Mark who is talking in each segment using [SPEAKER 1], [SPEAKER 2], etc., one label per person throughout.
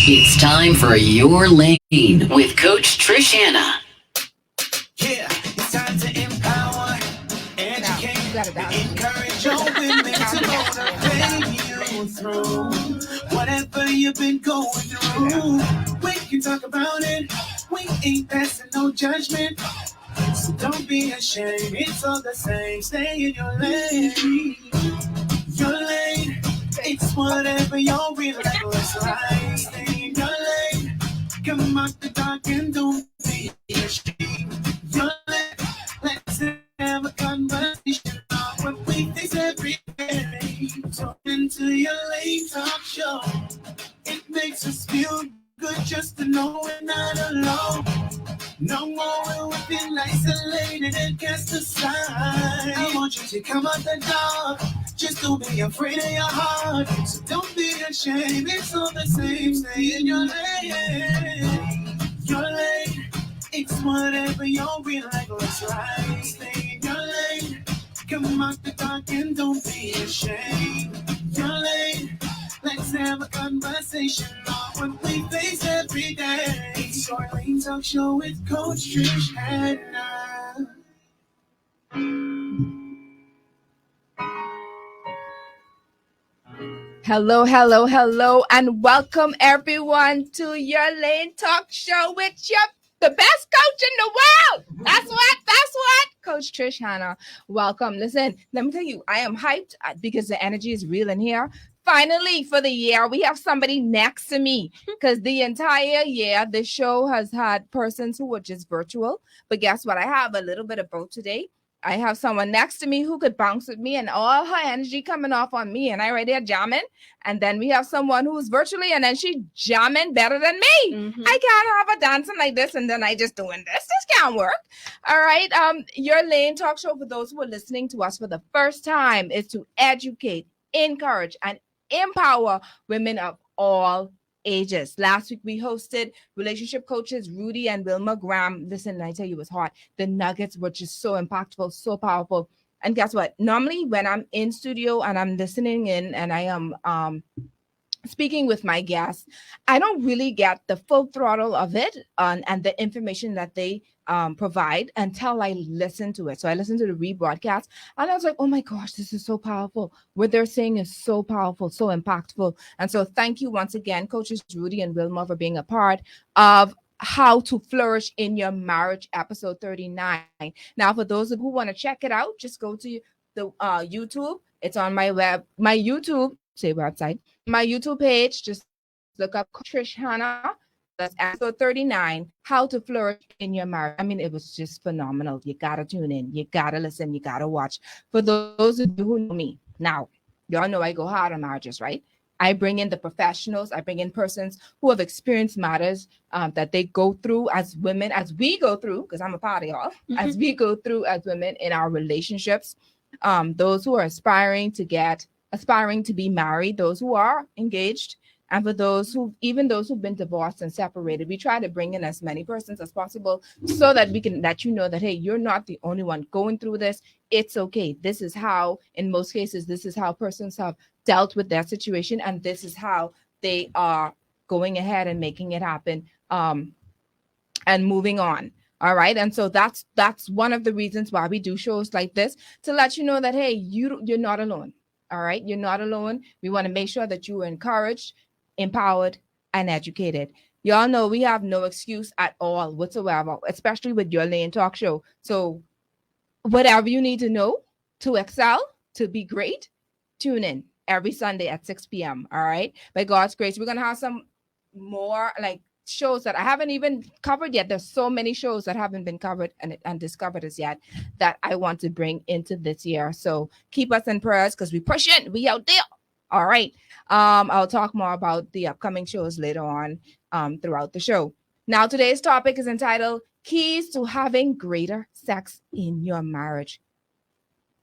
[SPEAKER 1] It's time for Your Lane with Coach Trish Hanna.
[SPEAKER 2] Yeah, it's time to empower, educate, and encourage your women to motivate you through whatever you've been going through. We can talk about it. We ain't passing no judgment. So don't be ashamed. It's all the same. Stay in your lane. Your lane. It's whatever you're really like. Let's ride. Stay in your lane. Come out the dark and don't be ashamed. Your lane. Let's have a conversation about what we face every day. Talk into your lane talk show. It makes us feel good just to know we're not alone. No more will we feel isolated and cast aside. I want you to come out the dark. Just don't be afraid of your heart. So don't be ashamed. It's all the same. Stay in your lane. Your lane. It's whatever you're real like. Let's ride. Stay in your lane. Come out the dark and don't be ashamed. Your lane. Let's have a conversation on what we face every day. It's Your Lane Talk Show with Coach Trish Hanna.
[SPEAKER 3] Hello, and welcome everyone to Your Lane Talk Show with the best coach in the world. That's what, Coach Trish Hanna. Welcome. Listen, let me tell you, I am hyped because the energy is real in here. Finally, for the year, we have somebody next to me because the entire year, the show has had persons who were just virtual. But guess what? I have a little bit of both today. I have someone next to me who could bounce with me and all her energy coming off on me and I right there jamming. And then we have someone who's virtually and then she jamming better than me. Mm-hmm. I can't have a dancing like this and then I just doing this. This can't work. All right. Your Lane Talk Show, for those who are listening to us for the first time, is to educate, encourage, and empower women of all ages. Last week we hosted relationship coaches Rudy and Wilma Graham. Listen, I tell you, it was hot. The nuggets were just so impactful, so powerful. And guess what? Normally when I'm in studio and I'm listening in and I am speaking with my guests, I don't really get the full throttle of it and the information that they provide until I listen to it. So I listened to the rebroadcast and I was like, oh my gosh, this is so powerful. What they're saying is so powerful, so impactful. And so thank you once again, coaches Rudy and Wilma, for being a part of How to Flourish in Your Marriage, episode 39. Now, for those who want to check it out, just go to the YouTube. It's on my YouTube website. My YouTube page, just look up Trish Hanna. That's episode 39, How to Flourish in Your Marriage. I mean, it was just phenomenal. You got to tune in. You got to listen. You got to watch. For those of you who know me, now, y'all know I go hard on marriages, right? I bring in the professionals. I bring in persons who have experienced matters that they go through as women, as we go through, because I'm a part of y'all, as we go through as women in our relationships. Those who are aspiring to be married, those who are engaged, and for those who've been divorced and separated. We try to bring in as many persons as possible so that we can let you know that, hey, you're not the only one going through this. It's okay. This is how, in most cases, this is how persons have dealt with their situation, and this is how they are going ahead and making it happen and moving on. All right. And so that's one of the reasons why we do shows like this, to let you know that, hey, you're not alone. All right. You're not alone. We want to make sure that you are encouraged, empowered, and educated. Y'all know we have no excuse at all whatsoever, especially with Your Lane Talk Show. So whatever you need to know to excel, to be great, tune in every Sunday at 6 p.m. All right. By God's grace, we're going to have some more shows that I haven't even covered yet. There's so many shows that haven't been covered and discovered as yet that I want to bring into this year. So keep us in prayers because we pushing. We out there. All right. I'll talk more about the upcoming shows later on throughout the show. Now, today's topic is entitled Keys to Having Greater Sex in Your Marriage.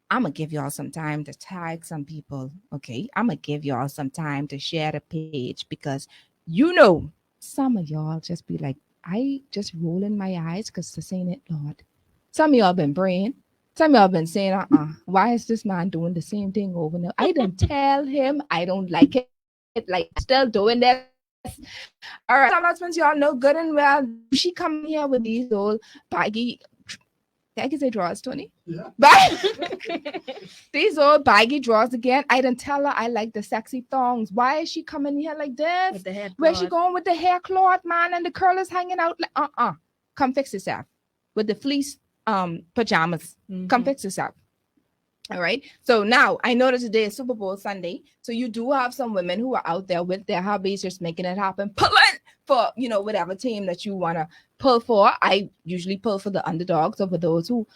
[SPEAKER 3] I'm going to give y'all some time to tag some people. Okay. I'm going to give y'all some time to share the page because some of y'all just be like, I just rolling my eyes because this ain't it, Lord. Some of y'all been praying. Some of y'all been saying, why is this man doing the same thing over and over? I didn't tell him I don't like it. Like, still doing this. All right, some husbands, y'all know good and well. She come here with these old baggy, I can say drawers, Tony.
[SPEAKER 4] Yeah.
[SPEAKER 3] But these old baggy drawers again. I didn't tell her I like the sexy thongs. Why is she coming here like this?
[SPEAKER 5] With the hair
[SPEAKER 3] Where's she
[SPEAKER 5] cloth.
[SPEAKER 3] going with the hair cloth, man? And the curl is hanging out. Like, come fix yourself with the fleece pajamas. Come fix yourself. All right. So now I know that today is Super Bowl Sunday. So you do have some women who are out there with their hubbies just making it happen, pulling for, whatever team that you want to pull for. I usually pull for the underdogs or for those who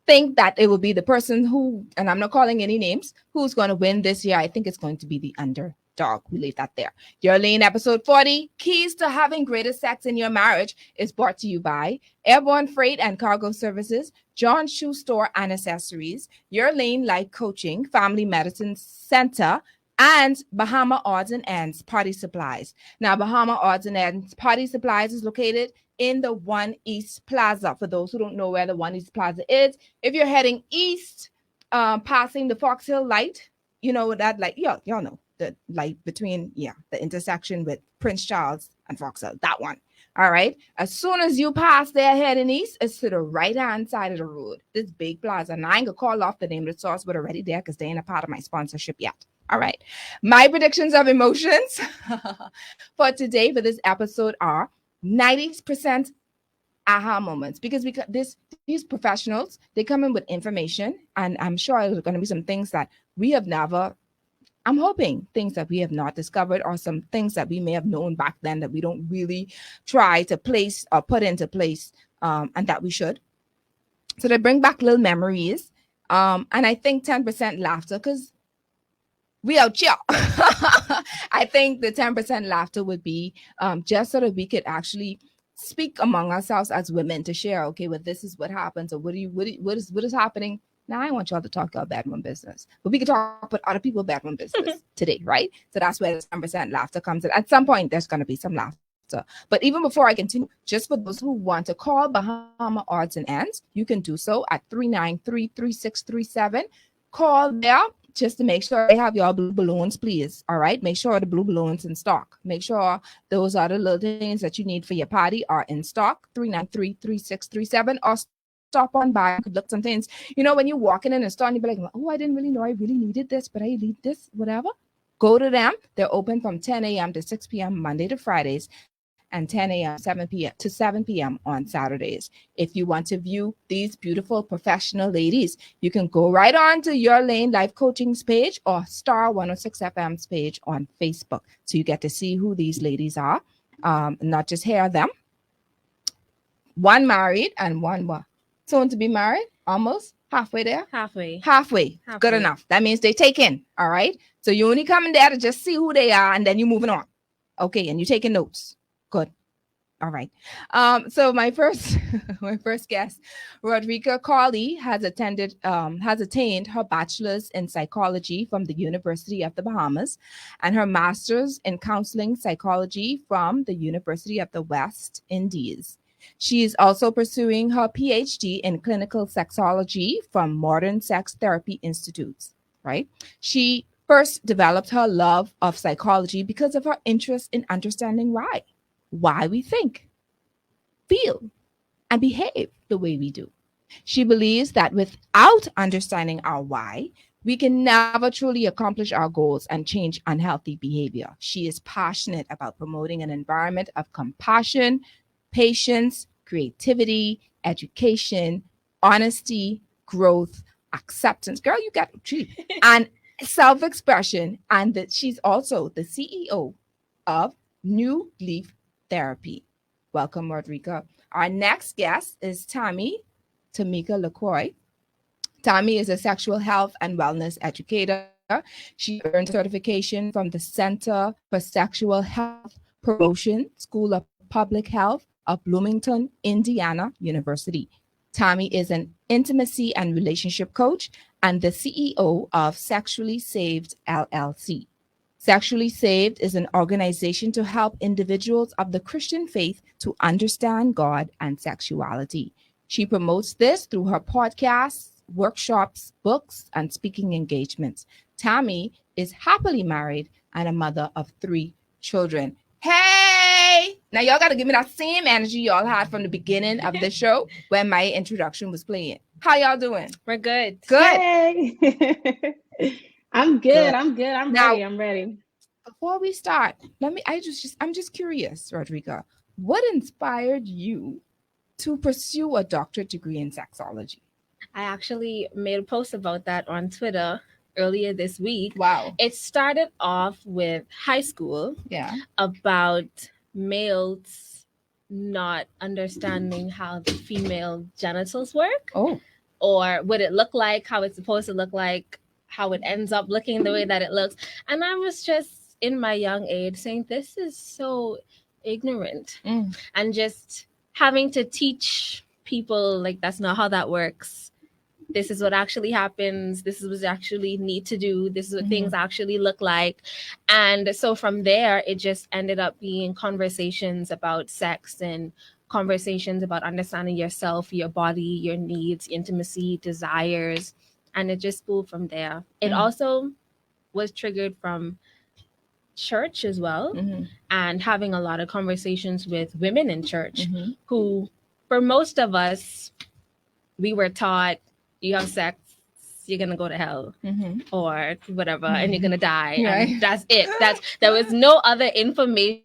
[SPEAKER 3] think that it will be the person who, and I'm not calling any names, who's going to win this year. I think it's going to be the underdog. We leave that there. Your Lane episode 40, Keys to Having Greater Sex in Your Marriage, is brought to you by Airborne Freight and Cargo Services, John Shoe Store and Accessories, Your Lane Life Coaching, Family Medicine Center, and Bahama Odds and Ends Party Supplies. Now, Bahama Odds and Ends Party Supplies is located in the One East Plaza. For those who don't know where the One East Plaza is, if you're heading east, passing the Fox Hill light, you know that light, y'all know the light between, the intersection with Prince Charles and Fox Hill, that one. All right. As soon as you pass there heading east, it's to the right-hand side of the road. This big plaza. And I ain't gonna call off the name of the source, but already there because they ain't a part of my sponsorship yet. All right. My predictions of emotions for today for this episode are 90% aha moments, because these professionals, they come in with information, and I'm sure there's going to be some things that we have never. I'm hoping things that we have not discovered, or some things that we may have known back then that we don't really try to place or put into place, and that we should. So they bring back little memories. And I think 10% laughter, because we out here. I think the 10% laughter would be just so that we could actually speak among ourselves as women to share, okay, well, this is what happens, or what is happening. Now, I want y'all to talk about bedroom business, but we can talk about other people's bedroom business today, right? So that's where the 10% laughter comes in. At some point, there's going to be some laughter. But even before I continue, just for those who want to call Bahama Odds and Ends, you can do so at 393-3637. Call there just to make sure they have your blue balloons, please. All right. Make sure the blue balloons in stock. Make sure those are the little things that you need for your party are in stock. 393-3637, or stop on by. You could look some things. When you're walking in a store and you'll be like, oh, I didn't really know I really needed this, but I need this, whatever. Go to them. They're open from 10 a.m. to 6 p.m. Monday to Fridays, and 10 a.m. 7 p.m. on Saturdays. If you want to view these beautiful professional ladies, you can go right on to Your Lane Life Coaching's page or Star 106 FM's page on Facebook. So you get to see who these ladies are, not just hear them. One married and one what? Soon to be married, almost halfway there. Halfway. Good enough. That means they take in. All right. So you only come in there to just see who they are, and then you're moving on. Okay, and you're taking notes. Good. All right. So my first guest, Rodrika Carley, has attained her bachelor's in psychology from the University of the Bahamas and her master's in counseling psychology from the University of the West Indies. She is also pursuing her PhD in clinical sexology from Modern Sex Therapy Institutes, right? She first developed her love of psychology because of her interest in understanding why we think, feel, and behave the way we do. She believes that without understanding our why, we can never truly accomplish our goals and change unhealthy behavior. She is passionate about promoting an environment of compassion, patience, creativity, education, honesty, growth, acceptance. Girl, you got and self-expression. And that she's also the CEO of New Leaf Therapy. Welcome, Rodrika. Our next guest is Tamika LaCroix. Tammy is a sexual health and wellness educator. She earned certification from the Center for Sexual Health Promotion, School of Public Health of Bloomington, Indiana University. Tammy is an intimacy and relationship coach and the CEO of Sexually Saved LLC. Sexually Saved is an organization to help individuals of the Christian faith to understand God and sexuality. She promotes this through her podcasts, workshops, books, and speaking engagements. Tammy is happily married and a mother of 3 children. Hey, Now y'all got to give me that same energy y'all had from the beginning of the show when my introduction was playing. How y'all doing?
[SPEAKER 4] We're good.
[SPEAKER 3] Good.
[SPEAKER 5] Hey. I'm good.
[SPEAKER 3] Good.
[SPEAKER 5] I'm good. I'm
[SPEAKER 3] Now-
[SPEAKER 5] ready. I'm ready.
[SPEAKER 3] Before we start, I'm just curious, Rodriga, what inspired you to pursue a doctorate degree in sexology?
[SPEAKER 4] I actually made a post about that on Twitter earlier this week.
[SPEAKER 3] Wow.
[SPEAKER 4] It started off with high school
[SPEAKER 3] Yeah.
[SPEAKER 4] about males not understanding how the female genitals work,
[SPEAKER 3] Oh.
[SPEAKER 4] or what it look like, how it's supposed to look like, how it ends up looking the way that it looks. And I was just in my young age saying, this is so ignorant. And just having to teach people, like, that's not how that works. This is what actually happens. This is what you actually need to do. This is what things actually look like. And so from there, it just ended up being conversations about sex and conversations about understanding yourself, your body, your needs, intimacy, desires. And it just grew from there. It also was triggered from church as well, and having a lot of conversations with women in church who, for most of us, we were taught, you have sex, you're gonna go to hell or whatever, and you're gonna die.
[SPEAKER 3] Right.
[SPEAKER 4] And that's it. There was no other information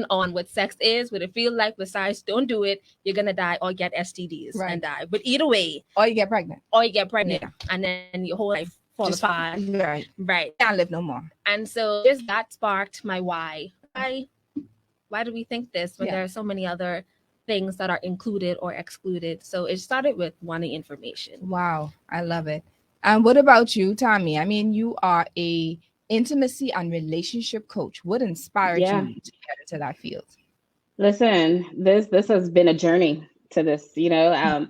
[SPEAKER 4] on what sex is, what it feels like, besides don't do it, you're gonna die or get STDs and die. But either way,
[SPEAKER 3] Or you get pregnant.
[SPEAKER 4] And then your whole life falls apart. Right.
[SPEAKER 3] Can't live no more.
[SPEAKER 4] And so just that sparked my why. Why do we think this when there are so many other things that are included or excluded? So it started with wanting information.
[SPEAKER 3] Wow, I love it. And what about you, Tommy? I mean, you are a intimacy and relationship coach. What inspired you to get into that field?
[SPEAKER 5] Listen, this has been a journey to this. You know,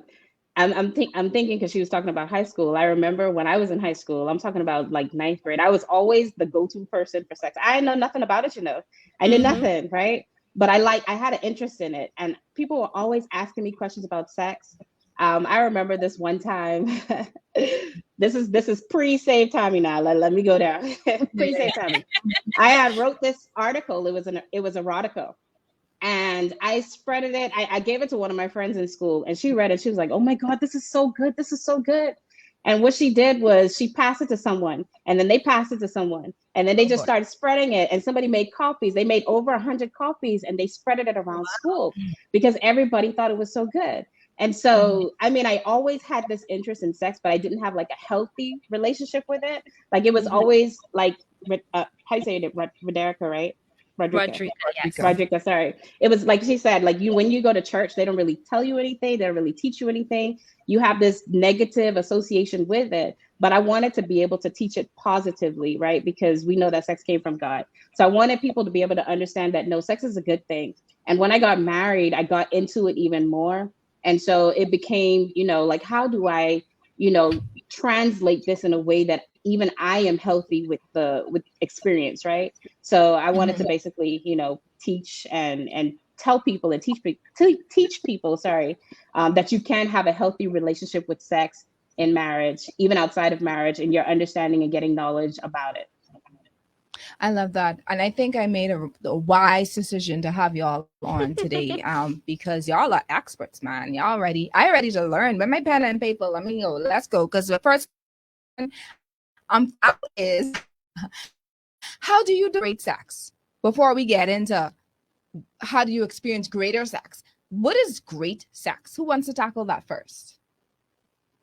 [SPEAKER 5] I'm thinking because she was talking about high school. I remember when I was in high school. I'm talking about like ninth grade. I was always the go-to person for sex. I know nothing about it. You know, I knew nothing, right? But I had an interest in it, and people were always asking me questions about sex. I remember this one time. This is pre-Save Tommy now. Let me go down. Pre-Save Tommy. I had wrote this article. It was erotica, and I spreaded it. I gave it to one of my friends in school, and she read it. She was like, "Oh my God, this is so good! This is so good!" And what she did was she passed it to someone, and then they passed it to someone, and then they just started spreading it. And somebody made copies. They made over 100 copies, and they spreaded it around school because everybody thought it was so good. And so, I mean, I always had this interest in sex, but I didn't have like a healthy relationship with it. Like it was always like, how do you say it? Roderica, right? Rodriga, sorry. It was like she said, like when you go to church, they don't really tell you anything. They don't really teach you anything. You have this negative association with it. But I wanted to be able to teach it positively, right? Because we know that sex came from God. So I wanted people to be able to understand that, no, sex is a good thing. And when I got married, I got into it even more. And so it became, you know, like, how do I, you know, translate this in a way that even I am healthy with experience, right? So I wanted to basically, you know, teach and tell people and teach people, that you can have a healthy relationship with sex in marriage, even outside of marriage, and you're understanding and getting knowledge about it.
[SPEAKER 3] I love that. And I think I made a wise decision to have y'all on today because y'all are experts, man. I ready to learn. With my pen and paper, let me go. Let's go. Because the first is, how do you do great sex? Before we get into how do you experience greater sex? What is great sex? Who wants to tackle that first?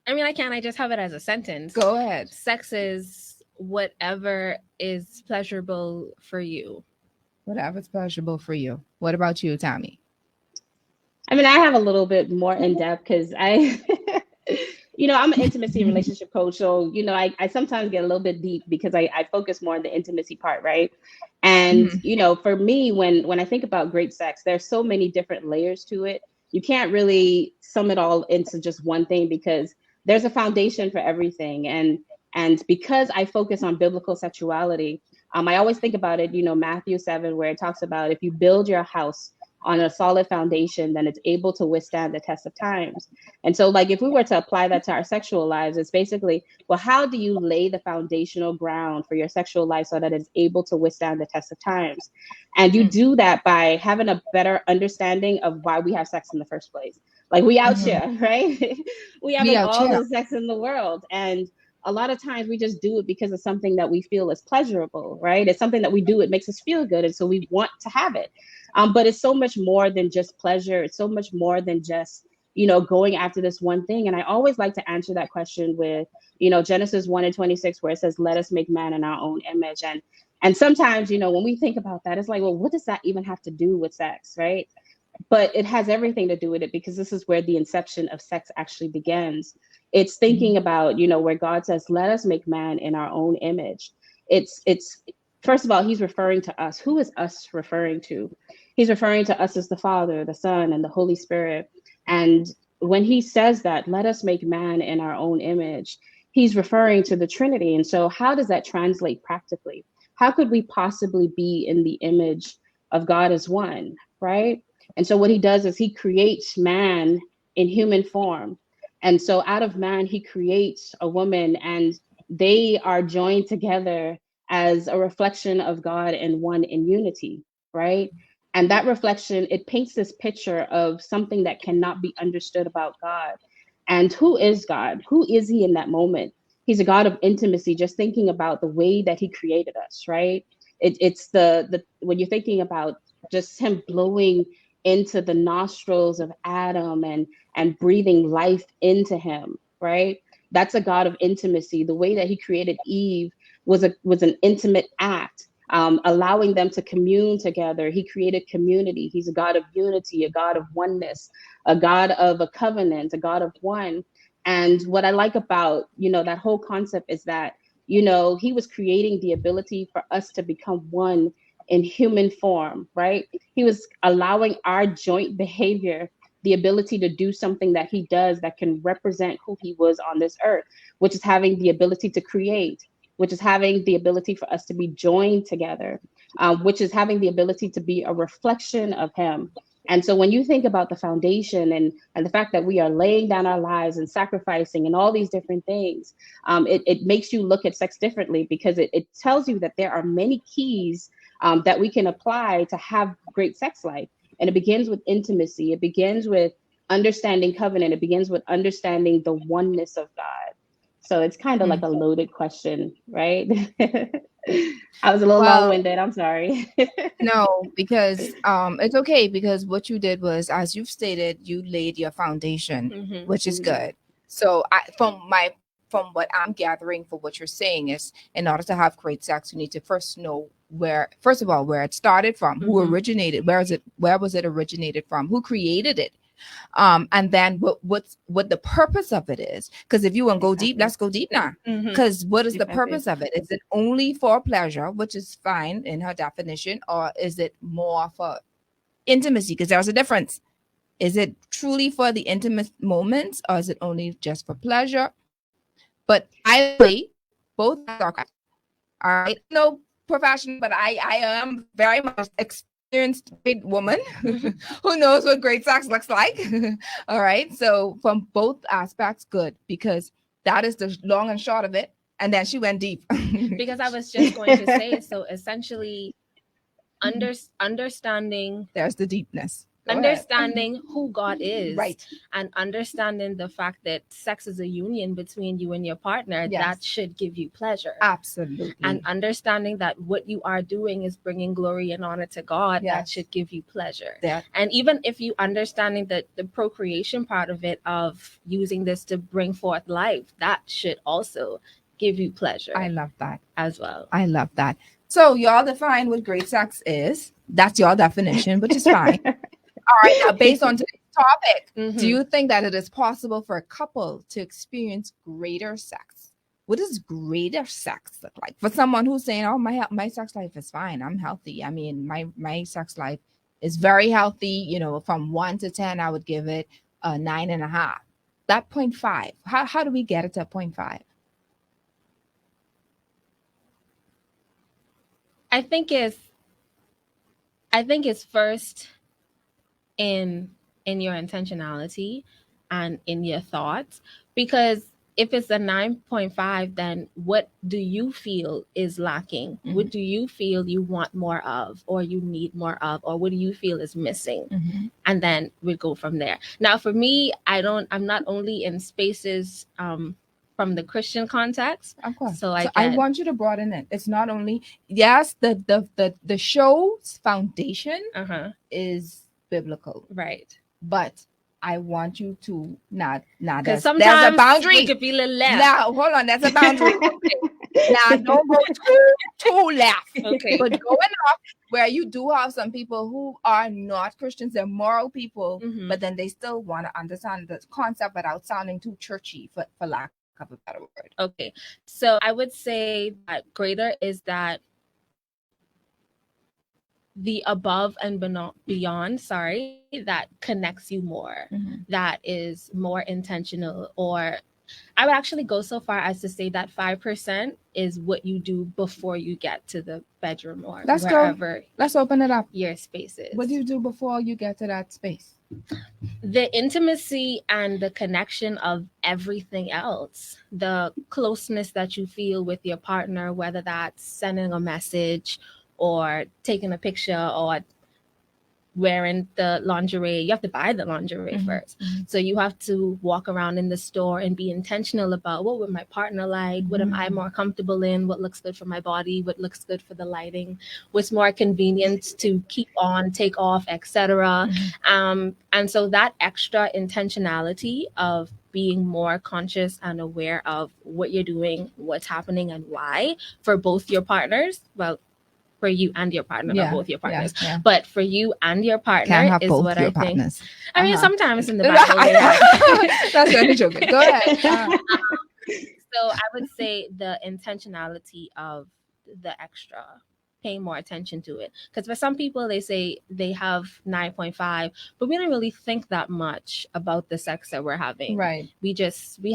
[SPEAKER 4] I mean, I just have it as a sentence.
[SPEAKER 3] Go ahead.
[SPEAKER 4] Sex is whatever is pleasurable for you.
[SPEAKER 3] Whatever's pleasurable for you. What about you, Tommy?
[SPEAKER 5] I mean, I have a little bit more in depth because you know, I'm an intimacy and relationship coach. So, you know, I sometimes get a little bit deep because I focus more on the intimacy part, right? And, you know, for me, when I think about great sex, there's so many different layers to it. You can't really sum it all into just one thing because there's a foundation for everything. And because I focus on biblical sexuality, I always think about it, you know, Matthew 7, where it talks about if you build your house on a solid foundation, then it's able to withstand the test of times. And so, like, if we were to apply that to our sexual lives, it's basically, well, how do you lay the foundational ground for your sexual life so that it's able to withstand the test of times? And you do that by having a better understanding of why we have sex in the first place. Like, we out here, right? We
[SPEAKER 3] We
[SPEAKER 5] having
[SPEAKER 3] out
[SPEAKER 5] all
[SPEAKER 3] here.
[SPEAKER 5] the sex in the world. And a lot of times we just do it because it's something that we feel is pleasurable, right? It's something that we do, it makes us feel good. And so we want to have it. But it's so much more than just pleasure. It's so much more than just, going after this one thing. And I always like to answer that question with, Genesis 1:26, where it says, let us make man in our own image. And sometimes, when we think about that, it's like, well, what does that even have to do with sex, right? But it has everything to do with it, because this is where the inception of sex actually begins. It's thinking about, where God says, let us make man in our own image. It's first of all, he's referring to us. Who is us referring to? He's referring to us as the Father, the Son, and the Holy Spirit. And when he says that, let us make man in our own image, he's referring to the Trinity. And so how does that translate practically? How could we possibly be in the image of God as one, right? And so what he does is he creates man in human form. And so out of man, he creates a woman, and they are joined together as a reflection of God and one in unity, right? And that reflection, it paints this picture of something that cannot be understood about God. And who is God? Who is he in that moment? He's a God of intimacy, just thinking about the way that he created us, right? It's the when you're thinking about just him blowing into the nostrils of Adam and breathing life into him, right? That's a God of intimacy. The way that he created Eve was an intimate act, allowing them to commune together. He created community. He's a God of unity, a God of oneness, a God of a covenant, a God of one. And what I like about, that whole concept is that, he was creating the ability for us to become one in human form, right? He was allowing our joint behavior the ability to do something that he does that can represent who he was on this earth, which is having the ability to create, which is having the ability for us to be joined together, which is having the ability to be a reflection of him. And so when you think about the foundation and the fact that we are laying down our lives and sacrificing and all these different things, it makes you look at sex differently, because it tells you that there are many keys that we can apply to have great sex life. And it begins with intimacy. It begins with understanding covenant. It begins with understanding the oneness of God. So it's kind of like a loaded question, right? I was a little long-winded. I'm sorry.
[SPEAKER 3] No, because it's okay, because what you did was, as you've stated, you laid your foundation, which is good. So from what I'm gathering for what you're saying is, in order to have great sex, you need to first know first of all, where it started from, who originated, where was it originated from, who created it, and then what the purpose of it is. Because if you want to go deep, let's go deep now. Because what is the purpose of it? Is it only for pleasure, which is fine in her definition, or is it more for intimacy? Because there's a difference. Is it truly for the intimate moments, or is it only just for pleasure? But I believe both are correct. All right, no professional, but I am very much experienced big woman who knows what great sex looks like. All right, so from both aspects, good, because that is the long and short of it. And then she went deep.
[SPEAKER 4] Because I was just going to say, so essentially, understanding,
[SPEAKER 3] there's the deepness.
[SPEAKER 4] Understanding who God is,
[SPEAKER 3] right,
[SPEAKER 4] and understanding the fact that sex is a union between you and your partner, that should give you pleasure.
[SPEAKER 3] Absolutely.
[SPEAKER 4] And understanding that what you are doing is bringing glory and honor to God, that should give you pleasure. And even if you understanding that the procreation part of it, of using this to bring forth life, that should also give you pleasure.
[SPEAKER 3] I love that
[SPEAKER 4] as well.
[SPEAKER 3] I love that. So y'all define what great sex is. That's your definition, which is fine. All right, now based on today's topic, do you think that it is possible for a couple to experience greater sex? What does greater sex look like for someone who's saying, "Oh, my sex life is fine. I'm healthy. I mean, my sex life is very healthy." From 1 to 10, I would give it a 9.5. That 0.5. How do we get it to 0.5?
[SPEAKER 4] I think it's first in your intentionality and in your thoughts, because if it's a 9.5, then what do you feel is lacking?
[SPEAKER 3] Mm-hmm.
[SPEAKER 4] What do you feel you want more of, or you need more of, or what do you feel is missing?
[SPEAKER 3] Mm-hmm.
[SPEAKER 4] And then we go from there. Now, for me, I'm not only in spaces from the Christian context.
[SPEAKER 3] Of course.
[SPEAKER 4] So
[SPEAKER 3] I want you to broaden it. It's not only, yes, the show's foundation is biblical.
[SPEAKER 4] Right.
[SPEAKER 3] But I want you to not
[SPEAKER 4] because
[SPEAKER 3] sometimes there's a boundary.
[SPEAKER 4] It could be a little left.
[SPEAKER 3] Now, hold on, that's a boundary. Now, don't go too left.
[SPEAKER 4] Okay.
[SPEAKER 3] But going off where you do have some people who are not Christians, they're moral people, but then they still want to understand the concept without sounding too churchy, for lack of a better word.
[SPEAKER 4] Okay. So I would say that greater is that the above and beyond, that connects you more, that is more intentional. Or I would actually go so far as to say that 5% is what you do before you get to the bedroom or wherever.
[SPEAKER 3] Let's open it up.
[SPEAKER 4] Your space is.
[SPEAKER 3] What do you do before you get to that space?
[SPEAKER 4] The intimacy and the connection of everything else, the closeness that you feel with your partner, whether that's sending a message or taking a picture or wearing the lingerie. You have to buy the lingerie first. So you have to walk around in the store and be intentional about what would my partner like, what am I more comfortable in, what looks good for my body, what looks good for the lighting, what's more convenient to keep on, take off, etc. And so that extra intentionality of being more conscious and aware of what you're doing, what's happening, and why for both your partners. Well, for you and your partner, not both your partners, but for you and your partner is what I think.
[SPEAKER 3] Partners.
[SPEAKER 4] I mean, sometimes in the Bible,
[SPEAKER 3] that's really joking. Go ahead.
[SPEAKER 4] So I would say the intentionality of the extra, paying more attention to it. Because for some people, they say they have 9.5, but we don't really think that much about the sex that we're having.
[SPEAKER 3] Right.
[SPEAKER 4] We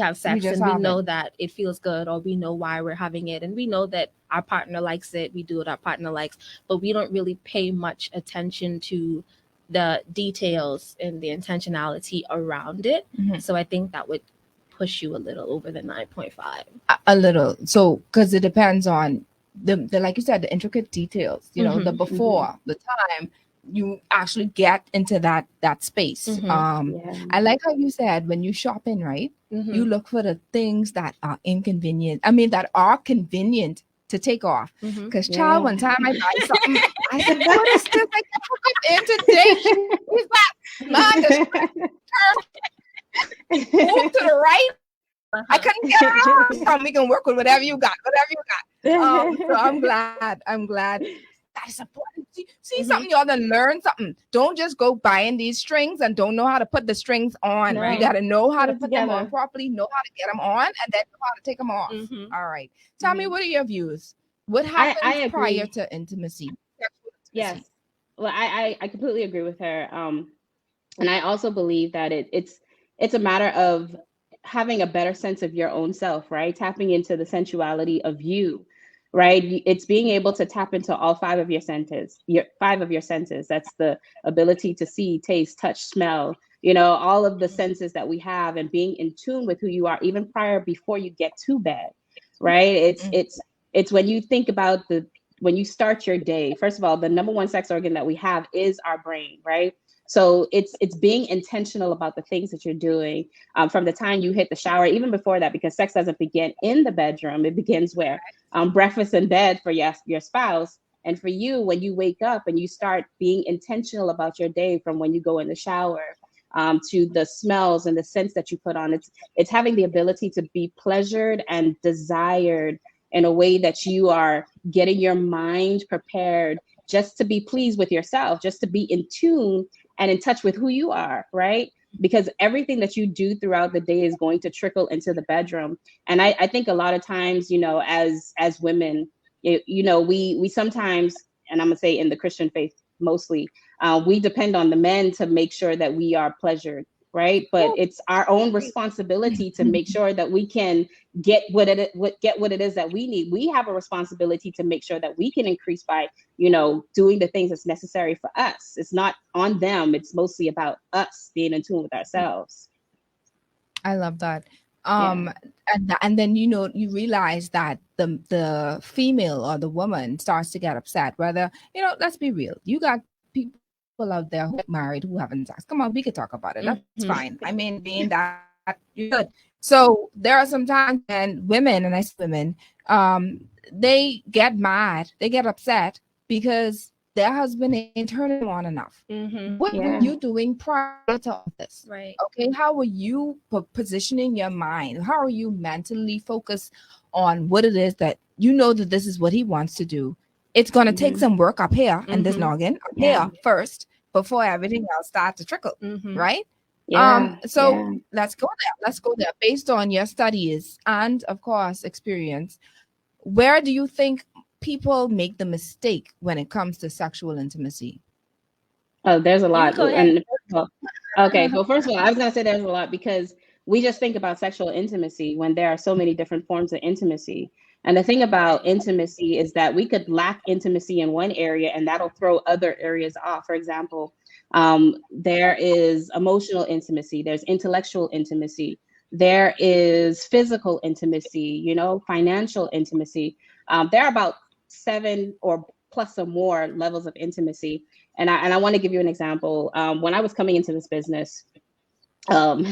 [SPEAKER 4] have sex and we know that it feels good, or we know why we're having it, and we know that our partner likes it. We do what our partner likes, but we don't really pay much attention to the details and the intentionality around it. So I think that would push you a little over the 9.5.
[SPEAKER 3] A little. So, because it depends on the like you said, the intricate details, the before, the time you actually get into that space. I like how you said when you shopping, right? You look for the things that are inconvenient. I mean, that are convenient to take off. Because child, one time I buy something, I said, what is this? I can hook up in today. He's like, man, move to the right. I couldn't get it on. We can work with whatever you got. So I'm glad. That's important. See something, y'all done learn something. Don't just go buying these strings and don't know how to put the strings on. No. You got to know how to put them on properly, know how to get them on, and then know how to take them off. All right. Tell me, what are your views? What happens prior to intimacy?
[SPEAKER 5] Yes. Well, I completely agree with her. And I also believe that it's a matter of having a better sense of your own self, right? Tapping into the sensuality of you, right? It's being able to tap into all five of your senses. That's the ability to see, taste, touch, smell, all of the senses that we have, and being in tune with who you are, even before you get to bed, right? It's when you think about when you start your day, first of all, the number one sex organ that we have is our brain, right? So it's being intentional about the things that you're doing from the time you hit the shower, even before that, because sex doesn't begin in the bedroom. It begins where breakfast in bed for your spouse. And for you, when you wake up and you start being intentional about your day, from when you go in the shower to the smells and the scents that you put on, it's having the ability to be pleasured and desired in a way that you are getting your mind prepared just to be pleased with yourself, just to be in tune and in touch with who you are, right? Because everything that you do throughout the day is going to trickle into the bedroom. And I think a lot of times, as women, we sometimes, and I'm gonna say in the Christian faith mostly, we depend on the men to make sure that we are pleasured, right? But it's our own responsibility to make sure that we can get what it is that we need. We have a responsibility to make sure that we can increase by, doing the things that's necessary for us. It's not on them. It's mostly about us being in tune with ourselves.
[SPEAKER 3] I love that. And then you realize that the female or the woman starts to get upset. Whether let's be real, you got people out there who are married who haven't sex. Come on, we could talk about it. That's fine. I mean, being that you're good. So there are some times when women, and I say women, they get mad, they get upset because their husband ain't turning them on enough. What were you doing prior to all this?
[SPEAKER 4] Right.
[SPEAKER 3] Okay. How were you positioning your mind? How are you mentally focused on what it is that that this is what he wants to do? It's going to take some work up here and this noggin up here first before everything else starts to trickle. Right. Let's go there. Based on your studies and of course experience, where do you think people make the mistake when it comes to sexual intimacy?
[SPEAKER 5] Oh, there's a lot. And first of all, I was going to say there's a lot because we just think about sexual intimacy when there are so many different forms of intimacy. And the thing about intimacy is that we could lack intimacy in one area and that'll throw other areas off. For example, there is emotional intimacy, there's intellectual intimacy, there is physical intimacy, financial intimacy. There are about 7 or plus or more levels of intimacy. And I want to give you an example. When I was coming into this business, I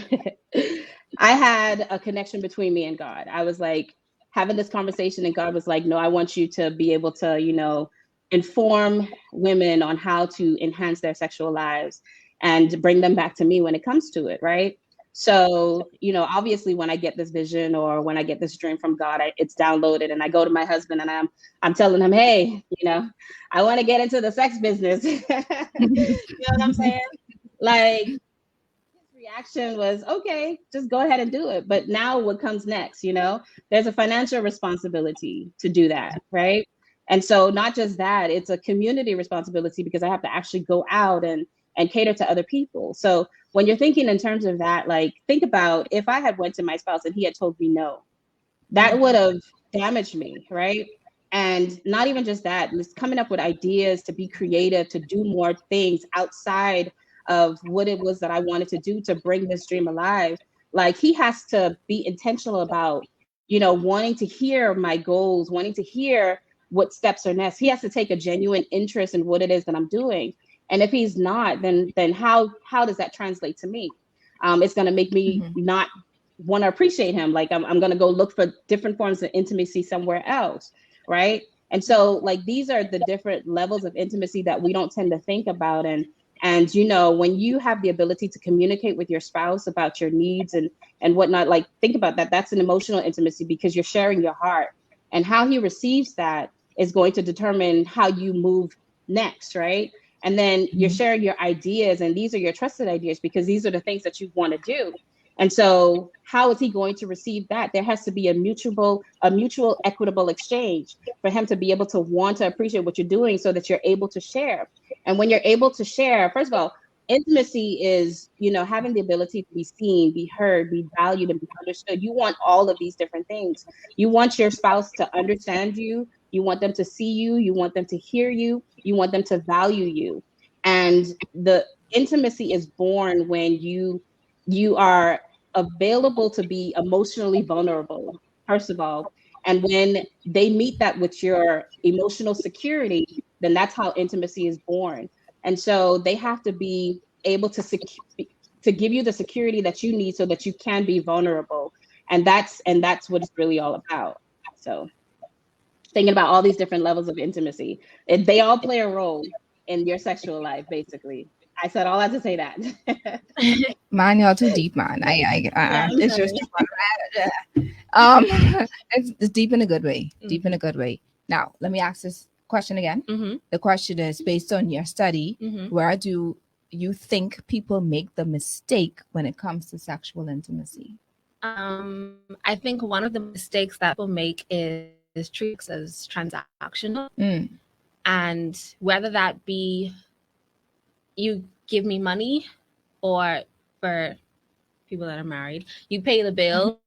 [SPEAKER 5] had a connection between me and God. I was like having this conversation and God was like, no, I want you to be able to, inform women on how to enhance their sexual lives and bring them back to me when it comes to it. Right. So, obviously when I get this vision or when I get this dream from God, it's downloaded and I go to my husband and I'm telling him, hey, I want to get into the sex business. You know what I'm saying? Like his reaction was, okay, just go ahead and do it. But now what comes next? There's a financial responsibility to do that. Right. And so not just that, it's a community responsibility because I have to actually go out and cater to other people. So when you're thinking in terms of that, like think about if I had went to my spouse and he had told me no, that would have damaged me, right? And not even just that, it's coming up with ideas to be creative, to do more things outside of what it was that I wanted to do to bring this dream alive. Like he has to be intentional about, wanting to hear my goals, wanting to hear what steps are next. He has to take a genuine interest in what it is that I'm doing. And if he's not, then how does that translate to me? It's going to make me not want to appreciate him. Like I'm going to go look for different forms of intimacy somewhere else. Right. And so like these are the different levels of intimacy that we don't tend to think about. And when you have the ability to communicate with your spouse about your needs and whatnot, like think about that. That's an emotional intimacy because you're sharing your heart, and how he receives that is going to determine how you move next. Right. And then you're sharing your ideas, and these are your trusted ideas because these are the things that you want to do. And so how is he going to receive that? There has to be a mutual equitable exchange for him to be able to want to appreciate what you're doing so that you're able to share. And when you're able to share, first of all, intimacy is, having the ability to be seen, be heard, be valued, and be understood. You want all of these different things. You want your spouse to understand you. You want them to see you. You want them to hear you. You want them to value you. And the intimacy is born when you are available to be emotionally vulnerable, first of all. And when they meet that with your emotional security, then that's how intimacy is born. And so they have to be able to give you the security that you need so that you can be vulnerable. And that's what it's really all about. So thinking about all these different levels of intimacy, they all play a role in your sexual life, basically. I said all that to say that.
[SPEAKER 3] Man, y'all too deep, man. It's just it's deep in a good way. Deep in a good way. Now, let me ask this question again. The question is, based on your study, where do you think people make the mistake when it comes to sexual intimacy?
[SPEAKER 4] I think one of the mistakes that people make is treat as transactional. And whether that be you give me money or for people that are married. You pay the bills,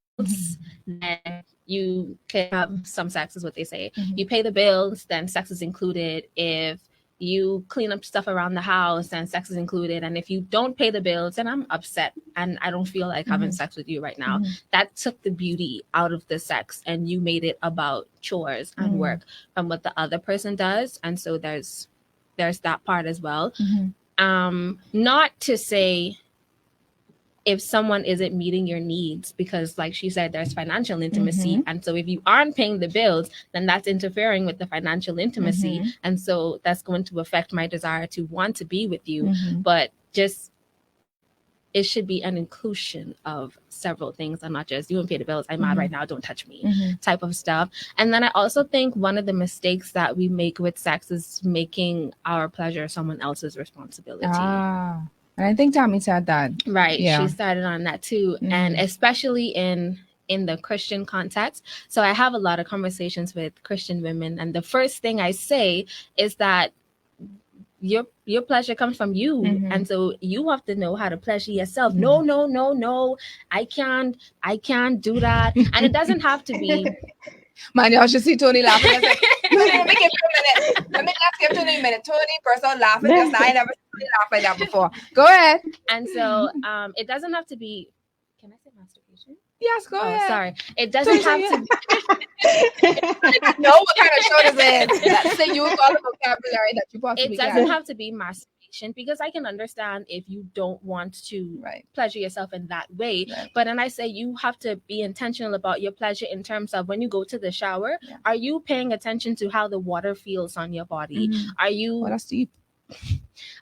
[SPEAKER 4] then you can have some sex, is what they say. You pay the bills, then sex is included. If you clean up stuff around the house, then sex is included. And if you don't pay the bills, then I'm upset and I don't feel like having sex with you right now. That took the beauty out of the sex, and you made it about chores and work from what the other person does. And so there's that part as well. Not to say if someone isn't meeting your needs, because like she said, there's financial intimacy. And so if you aren't paying the bills, then that's interfering with the financial intimacy. And so that's going to affect my desire to want to be with you. But just, it should be an inclusion of several things, and not just you don't pay the bills, I'm mad right now, don't touch me type of stuff. And then I also think one of the mistakes that we make with sex is making our pleasure someone else's responsibility.
[SPEAKER 3] And I think Tommy said that.
[SPEAKER 4] Right. Yeah. She started on that too. And especially in the Christian context. So I have a lot of conversations with Christian women. And the first thing I say is that your pleasure comes from you. And so you have to know how to pleasure yourself. No. I can't do that. And it doesn't have to be.
[SPEAKER 3] Man, y'all should see Tony laughing. I said, let me give you a minute. Let me just give Tony a minute. Tony burst out laughing. Just I never seen him laugh like that before. Go ahead.
[SPEAKER 4] And so it doesn't have to be. Can I say masturbation?
[SPEAKER 3] Yes, go ahead.
[SPEAKER 4] Sorry. It doesn't have to be.
[SPEAKER 3] I know what kind of show this is. That's the use all the vocabulary that you possibly
[SPEAKER 4] It doesn't have to be masturbation, because I can understand if you don't want to pleasure yourself in that way. But then I say you have to be intentional about your pleasure in terms of when you go to the shower, are you paying attention to how the water feels on your body? Are you...
[SPEAKER 3] Well, that's deep.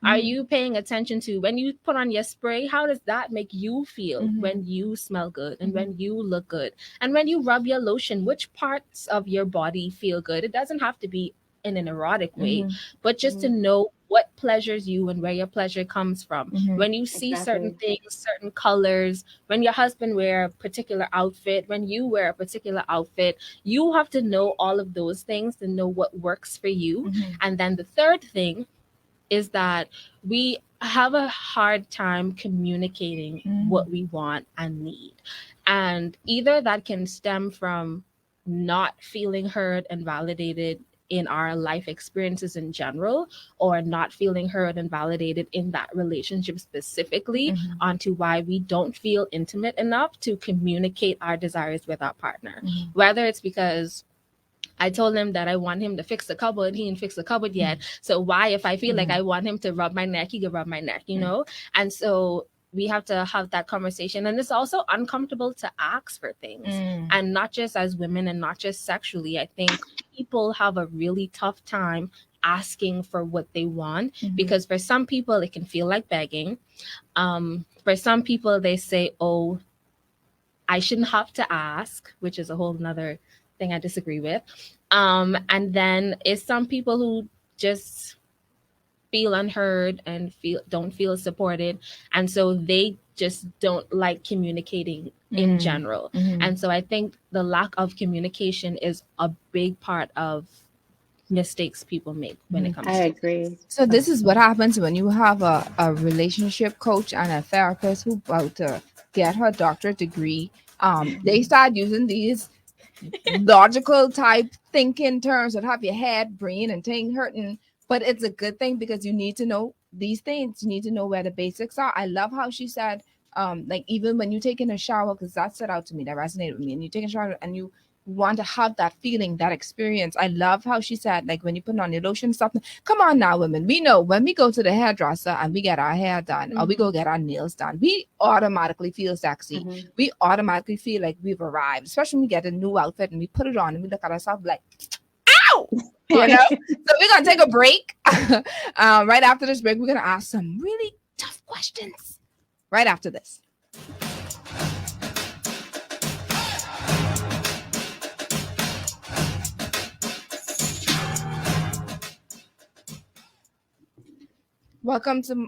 [SPEAKER 4] Are you paying attention to when you put on your spray, how does that make you feel when you smell good and when you look good? And when you rub your lotion, which parts of your body feel good? It doesn't have to be in an erotic way, but just to know what pleasures you and where your pleasure comes from. When you see certain things, certain colors, when your husband wear a particular outfit, when you wear a particular outfit, you have to know all of those things to know what works for you. And then the third thing is that we have a hard time communicating what we want and need. And either that can stem from not feeling heard and validated in our life experiences in general, or not feeling heard and validated in that relationship specifically, onto why we don't feel intimate enough to communicate our desires with our partner. Whether it's because I told him that I want him to fix the cupboard. He didn't fix the cupboard yet. So why, if I feel like I want him to rub my neck, he can rub my neck, you know? And so we have to have that conversation. And it's also uncomfortable to ask for things. And not just as women and not just sexually. I think people have a really tough time asking for what they want, because for some people, it can feel like begging. For some people, they say, oh, I shouldn't have to ask, which is a whole nother thing I disagree with. And then it's some people who just feel unheard and don't feel supported. And so they just don't like communicating in general. And so I think the lack of communication is a big part of mistakes people make when it comes to
[SPEAKER 5] I agree.
[SPEAKER 3] So this is what happens when you have a relationship coach and a therapist who about to get her doctorate degree. They start using these logical type thinking terms that have your head, brain, and thing hurting. But it's a good thing, because you need to know these things. You need to know where the basics are. I love how she said, like even when you take in a shower, because that stood out to me, that resonated with me. And you take a shower and you want to have that feeling, that experience. I love how she said, like when you put on your lotion and stuff. Come on now, women. We know when we go to the hairdresser and we get our hair done, or we go get our nails done, we automatically feel sexy. We automatically feel like we've arrived, especially when we get a new outfit and we put it on and we look at ourselves like, ow! You know? So we're going to take a break. Right after this break, we're going to ask some really tough questions right after this. Welcome to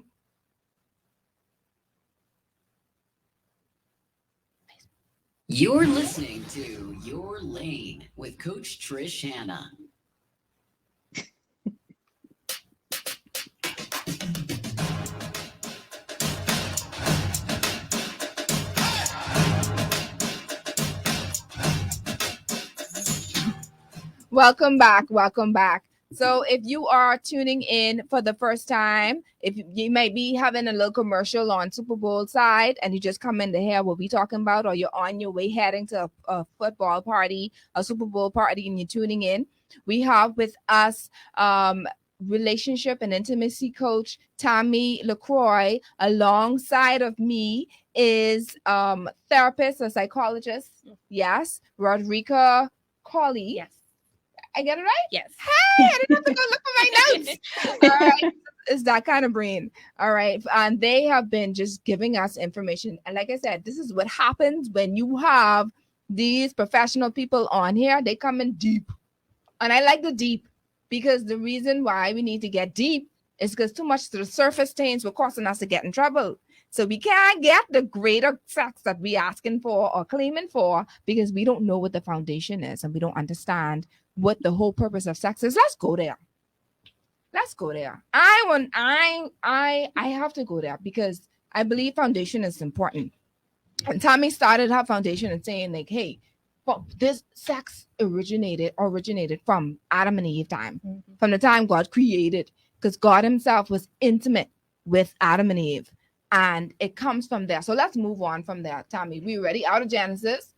[SPEAKER 1] You're listening to Your Lane with Coach Trish Hanna.
[SPEAKER 3] Welcome back. Welcome back. So if you are tuning in for the first time, if you might be having a little commercial on Super Bowl side and you just come in to hear what we talking about, or you're on your way heading to a football party, a Super Bowl party, and you're tuning in, we have with us relationship and intimacy coach Tammy LaCroix. Alongside of me is therapist or psychologist, yes, Rodrika Colley.
[SPEAKER 4] Yes.
[SPEAKER 3] I get it right?
[SPEAKER 4] Yes.
[SPEAKER 3] Hey, I didn't have to go look for my notes. All right. It's that kind of brain. All right. And they have been just giving us information. And like I said, this is what happens when you have these professional people on here. They come in deep. And I like the deep because the reason why we need to get deep is because too much to the surface things were causing us to get in trouble. So we can't get the greater sex that we're asking for or claiming for because we don't know what the foundation is and we don't understand what the whole purpose of sex is. Let's go there. I have to go there because I believe foundation is important. And Tommy started her foundation and saying like, hey, well, this sex originated from Adam and Eve time, from the time God created, because God himself was intimate with Adam and Eve. And it comes from there. So let's move on from there. Tommy, we ready out of Genesis,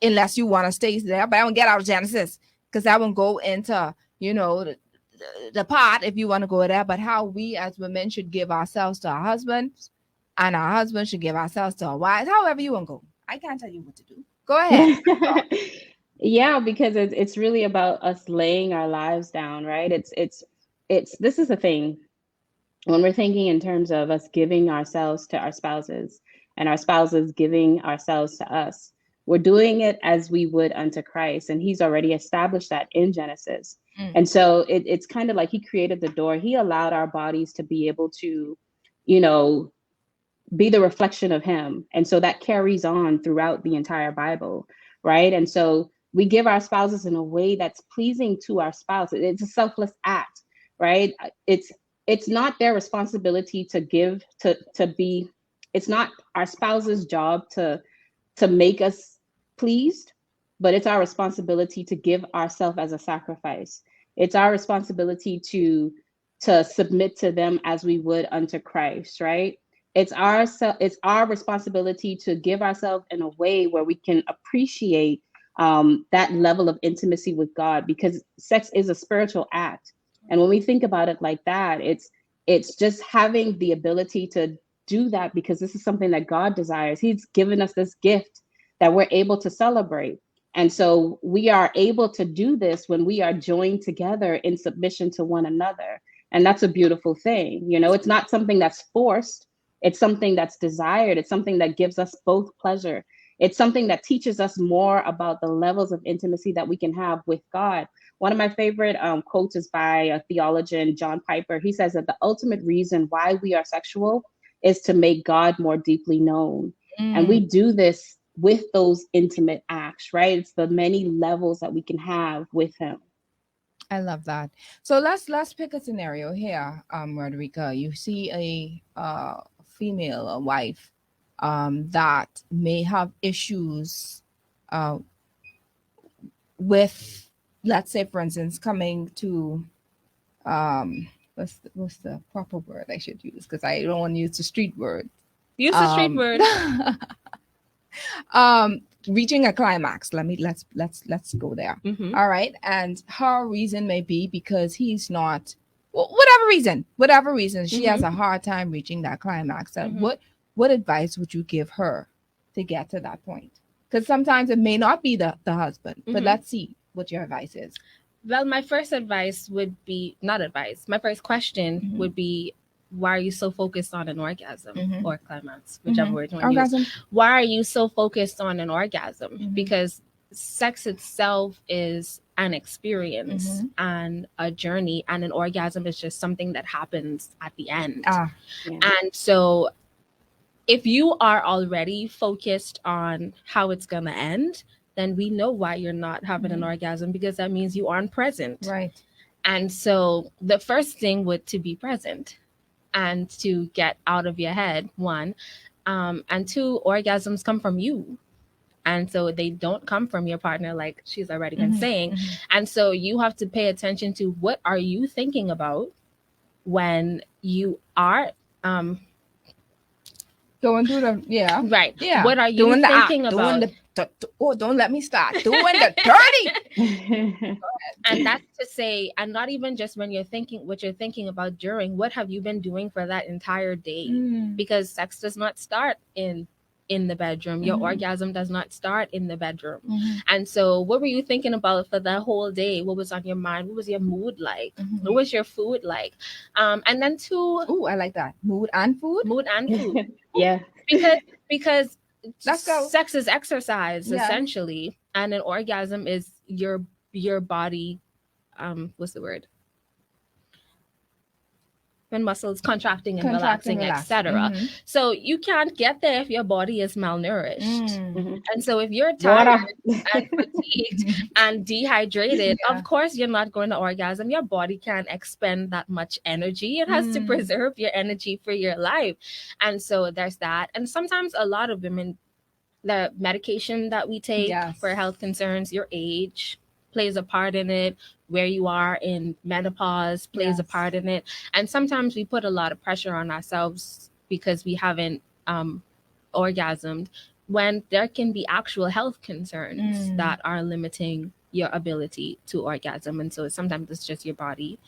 [SPEAKER 3] unless you want to stay there, but I won't get out of Genesis because I won't go into, the part if you want to go there, but how we as women should give ourselves to our husbands and our husbands should give ourselves to our wives, however you want to go. I can't tell you what to do. Go ahead.
[SPEAKER 5] Yeah, because it's really about us laying our lives down, right? It's this is the thing. When we're thinking in terms of us giving ourselves to our spouses and our spouses giving ourselves to us, we're doing it as we would unto Christ. And he's already established that in Genesis. And so it's kind of like he created the door. He allowed our bodies to be able to, be the reflection of him. And so that carries on throughout the entire Bible, right? And so we give our spouses in a way that's pleasing to our spouse. It's a selfless act, right? It's not their responsibility to give, to be, it's not our spouse's job to make us pleased, but it's our responsibility to give ourselves as a sacrifice. It's our responsibility to submit to them as we would unto Christ, right? It's our responsibility to give ourselves in a way where we can appreciate that level of intimacy with God, because sex is a spiritual act. And when we think about it like that, it's just having the ability to do that because this is something that God desires. He's given us this gift that we're able to celebrate. And so we are able to do this when we are joined together in submission to one another. And that's a beautiful thing. It's not something that's forced. It's something that's desired. It's something that gives us both pleasure. It's something that teaches us more about the levels of intimacy that we can have with God. One of my favorite quotes is by a theologian, John Piper. He says that the ultimate reason why we are sexual is to make God more deeply known. And we do this with those intimate acts, right? It's the many levels that we can have with him.
[SPEAKER 3] I love that. So let's pick a scenario here, Rodrika. You see a female, a wife, that may have issues with, let's say, for instance, coming to what's the proper word I should use, because I don't want to use the street word.
[SPEAKER 4] Use the street word.
[SPEAKER 3] Reaching a climax. Let's go there. All right. And her reason may be because he's not, whatever reason she has a hard time reaching that climax. What advice would you give her to get to that point? Because sometimes it may not be the husband, but let's see what your advice is.
[SPEAKER 4] Well, my first advice would be, not advice, my first question would be, why are you so focused on an orgasm or climax, whichever word you want to use? Why are you so focused on an orgasm? Because sex itself is an experience and a journey, and an orgasm is just something that happens at the end. And so if you are already focused on how it's going to end, then we know why you're not having an orgasm, because that means you aren't present.
[SPEAKER 3] Right.
[SPEAKER 4] And so the first thing would to be present and to get out of your head, one. And two, orgasms come from you. And so they don't come from your partner, like she's already been saying. And so you have to pay attention to what are you thinking about when you are
[SPEAKER 3] going through the
[SPEAKER 4] right.
[SPEAKER 3] Yeah.
[SPEAKER 4] What are you
[SPEAKER 3] doing
[SPEAKER 4] thinking
[SPEAKER 3] the act,
[SPEAKER 4] about?
[SPEAKER 3] Doing don't let me start doing the dirty.
[SPEAKER 4] And that's to say, and not even just when you're thinking what you're thinking about during, what have you been doing for that entire day? Because sex does not start in the bedroom. Your orgasm does not start in the bedroom. And so what were you thinking about for that whole day? What was on your mind? What was your mood like? What was your food like? And then
[SPEAKER 3] I like that. Mood and food.
[SPEAKER 5] Yeah.
[SPEAKER 4] Because
[SPEAKER 3] let's go.
[SPEAKER 4] Sex is exercise essentially, and an orgasm is your body what's the word, when muscles contracting and relaxing, etc. So you can't get there if your body is malnourished. And so if you're tired and fatigued and dehydrated, of course you're not going to orgasm. Your body can't expend that much energy. It has to preserve your energy for your life. And so there's that. And sometimes a lot of women, the medication that we take for health concerns, your age plays a part in it, where you are in menopause plays a part in it. And sometimes we put a lot of pressure on ourselves because we haven't orgasmed, when there can be actual health concerns that are limiting your ability to orgasm. And so sometimes it's just your body.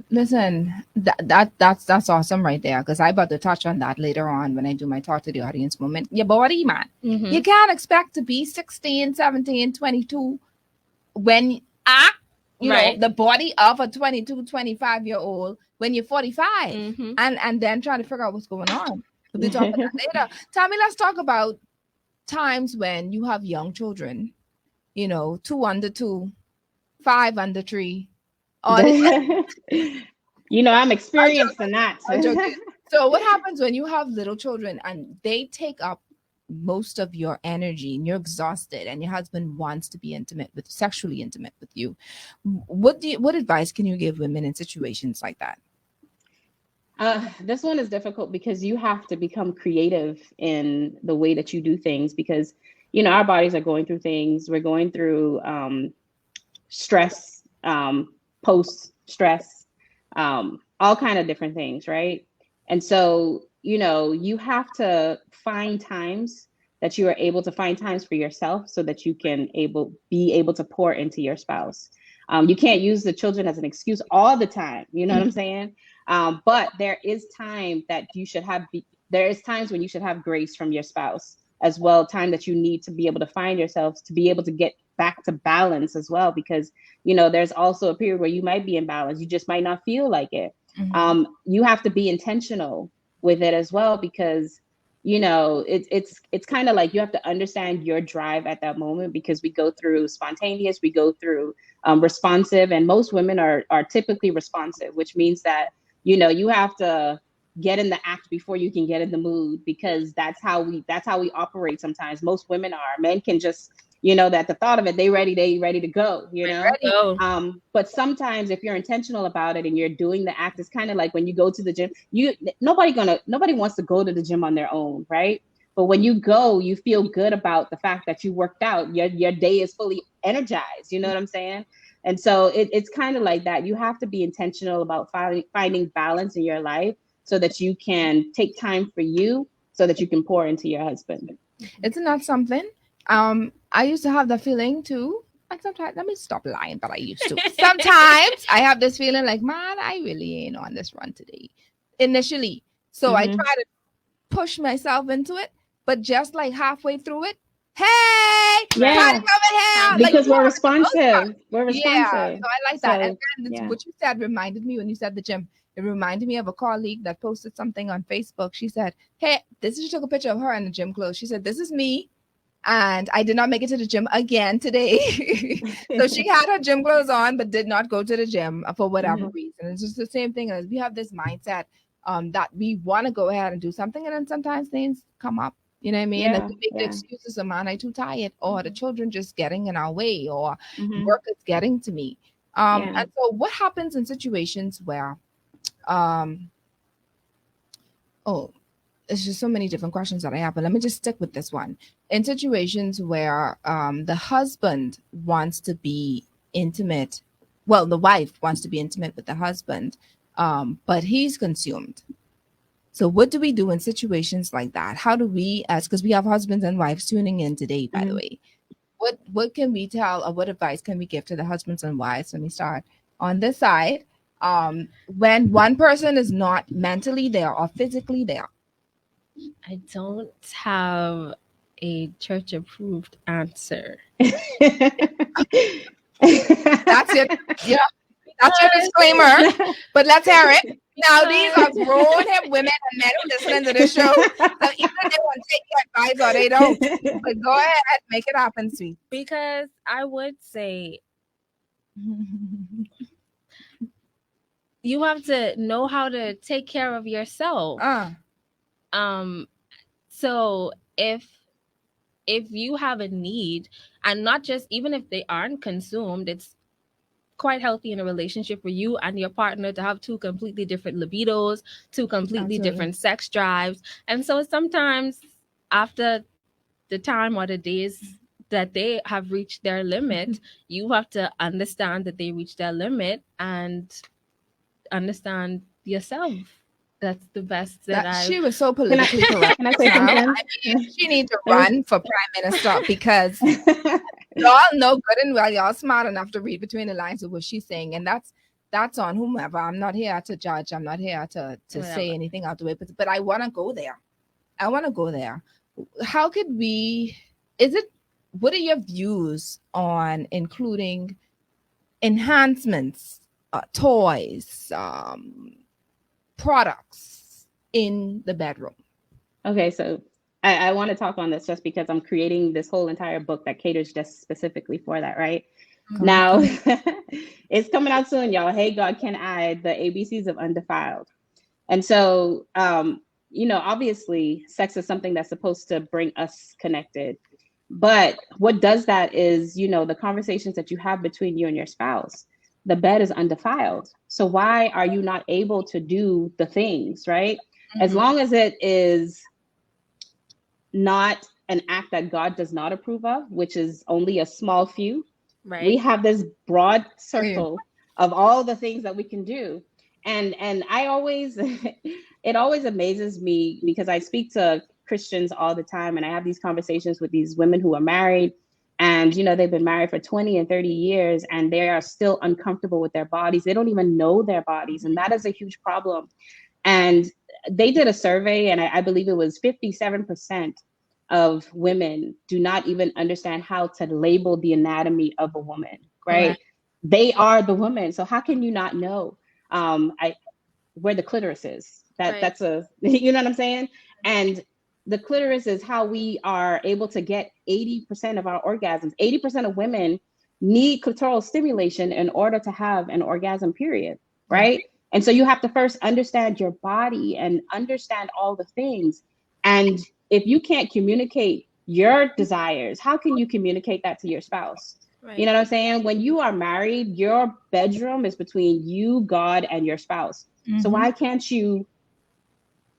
[SPEAKER 3] Listen, that's awesome right there, because I'm about to touch on that later on when I do my talk to the audience moment. Your body, man. You can't expect to be 16, 17, 22 when you know the body of a 22, 25-year-old when you're 45 and then trying to figure out what's going on. We'll be talking about that later. Tammy, let's talk about times when you have young children, 2 under 2, 5 under 3.
[SPEAKER 5] I'm experienced in that.
[SPEAKER 3] So what happens when you have little children and they take up most of your energy and you're exhausted and your husband wants to be sexually intimate with you? What advice can you give women in situations like that?
[SPEAKER 5] This one is difficult because you have to become creative in the way that you do things, because our bodies are going through things. We're going through stress, post-stress, all kind of different things, right? And so, you have to find times that you are able to find times for yourself so that you can be able to pour into your spouse. You can't use the children as an excuse all the time. You know what I'm saying? But there is time that you should have. There is times when you should have grace from your spouse as well. Time that you need to be able to find yourselves, to be able to get back to balance as well, because there's also a period where you might be in balance. You just might not feel like it. You have to be intentional with it as well, because it's kind of like you have to understand your drive at that moment, because we go through spontaneous, we go through responsive, and most women are typically responsive, which means that you have to get in the act before you can get in the mood, because that's how we operate sometimes. Most women are. Men can just that the thought of it, they ready to go, but sometimes if you're intentional about it and you're doing the act, it's kind of like when you go to the gym. Nobody wants to go to the gym on their own, right? But when you go, you feel good about the fact that you worked out. Your day is fully energized. You know what I'm saying? And so it's kind of like that. You have to be intentional about finding balance in your life so that you can take time for you, so that you can pour into your husband.
[SPEAKER 3] Isn't that something? I used to have that feeling too. And sometimes, let me stop lying, but I used to. Sometimes I have this feeling like, man, I really ain't on this run today. Initially. So I try to push myself into it, but just like halfway through it, hey, try to come in here.
[SPEAKER 5] Because we're responsive. We're responsive.
[SPEAKER 3] Yeah, so I like that. And what you said reminded me when you said the gym. It reminded me of a colleague that posted something on Facebook. She said, hey, she took a picture of her in the gym clothes. She said, this is me. And I did not make it to the gym again today. So she had her gym clothes on, but did not go to the gym for whatever reason. It's just the same thing as we have this mindset that we want to go ahead and do something. And then sometimes things come up, you know what I mean? And we make the excuses of, man, I'm too tired, or the children just getting in our way, or work is getting to me. And so what happens in situations where, it's just so many different questions that I have, but let me just stick with this one. In situations where the husband wants to be intimate, well, the wife wants to be intimate with the husband, but he's consumed. So what do we do in situations like that? How do we, because we have husbands and wives tuning in today, by the way, what can we tell, or what advice can we give to the husbands and wives? Let me start on this side. When one person is not mentally there or physically there.
[SPEAKER 4] I don't have a church approved answer.
[SPEAKER 3] That's it. Yeah. That's your disclaimer. But let's hear it. Now, these are grown women and men who listen to this show. So either they want to take your advice or they don't. But go ahead, make it happen, sweet.
[SPEAKER 4] Because I would say you have to know how to take care of yourself. So if you have a need, and not just, even if they aren't consumed, it's quite healthy in a relationship for you and your partner to have two completely different libidos, two completely different sex drives. And so sometimes after the time or the days that they have reached their limit, you have to understand that they reached their limit and understand yourself. That's the best that
[SPEAKER 3] she was so politically correct.
[SPEAKER 5] Can I say something?
[SPEAKER 3] She needs to run for prime minister, because y'all know good and well, y'all smart enough to read between the lines of what she's saying, and that's on whomever. I'm not here to judge. I'm not here to say anything out the way, but I want to go there. How could we? What are your views on including enhancements, toys, products in the bedroom?
[SPEAKER 5] Okay, so I want to talk on this just because I'm creating this whole entire book that caters just specifically for that, right? Mm-hmm. Now, it's coming out soon, y'all. Hey, God, Can I? The ABCs of Undefiled. And so, obviously, sex is something that's supposed to bring us connected. But what does that is, the conversations that you have between you and your spouse. The bed is undefiled. So why are you not able to do the things, right? Mm-hmm. As long as it is not an act that God does not approve of, which is only a small few, right? We have this broad circle of all the things that we can do. And I always, it always amazes me because I speak to Christians all the time, and I have these conversations with these women who are married. And, they've been married for 20 and 30 years, and they are still uncomfortable with their bodies. They don't even know their bodies. And that is a huge problem. And they did a survey, and I believe it was 57% of women do not even understand how to label the anatomy of a woman, right? They are the woman. So how can you not know where the clitoris is? That's you know what I'm saying? And the clitoris is how we are able to get 80% of our orgasms. 80% of women need clitoral stimulation in order to have an orgasm, period, right? And so you have to first understand your body and understand all the things. And if you can't communicate your desires, how can you communicate that to your spouse? Right. You know what I'm saying? When you are married, your bedroom is between you, God, and your spouse. Mm-hmm. So why can't you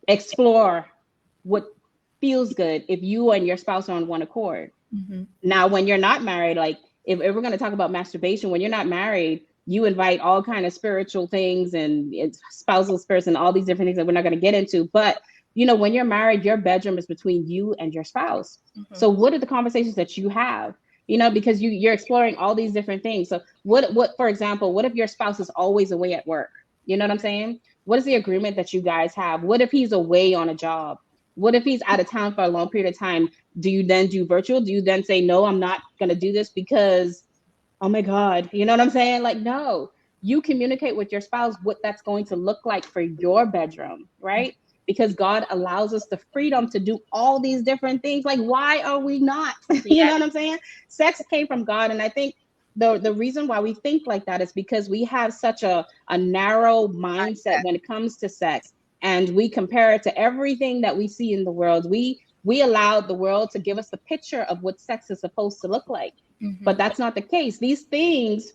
[SPEAKER 5] explore what feels good if you and your spouse are on one accord? Mm-hmm. Now, when you're not married, like if we're going to talk about masturbation, when you're not married, you invite all kind of spiritual things and spousal spirits and all these different things that we're not going to get into. But, when you're married, your bedroom is between you and your spouse. Mm-hmm. So what are the conversations that you have? Because you're exploring all these different things. So what, for example, what if your spouse is always away at work? You know what I'm saying? What is the agreement that you guys have? What if he's away on a job? What if he's out of town for a long period of time? Do you then do virtual? Do you then say, no, I'm not going to do this because, oh my God, you know what I'm saying? Like, no, you communicate with your spouse what that's going to look like for your bedroom, right? Because God allows us the freedom to do all these different things. Like, why are we not? You know what I'm saying? Sex came from God. And I think the reason why we think like that is because we have such a narrow mindset when it comes to sex. And we compare it to everything that we see in the world. We allowed the world to give us the picture of what sex is supposed to look like. Mm-hmm. But that's not the case. These things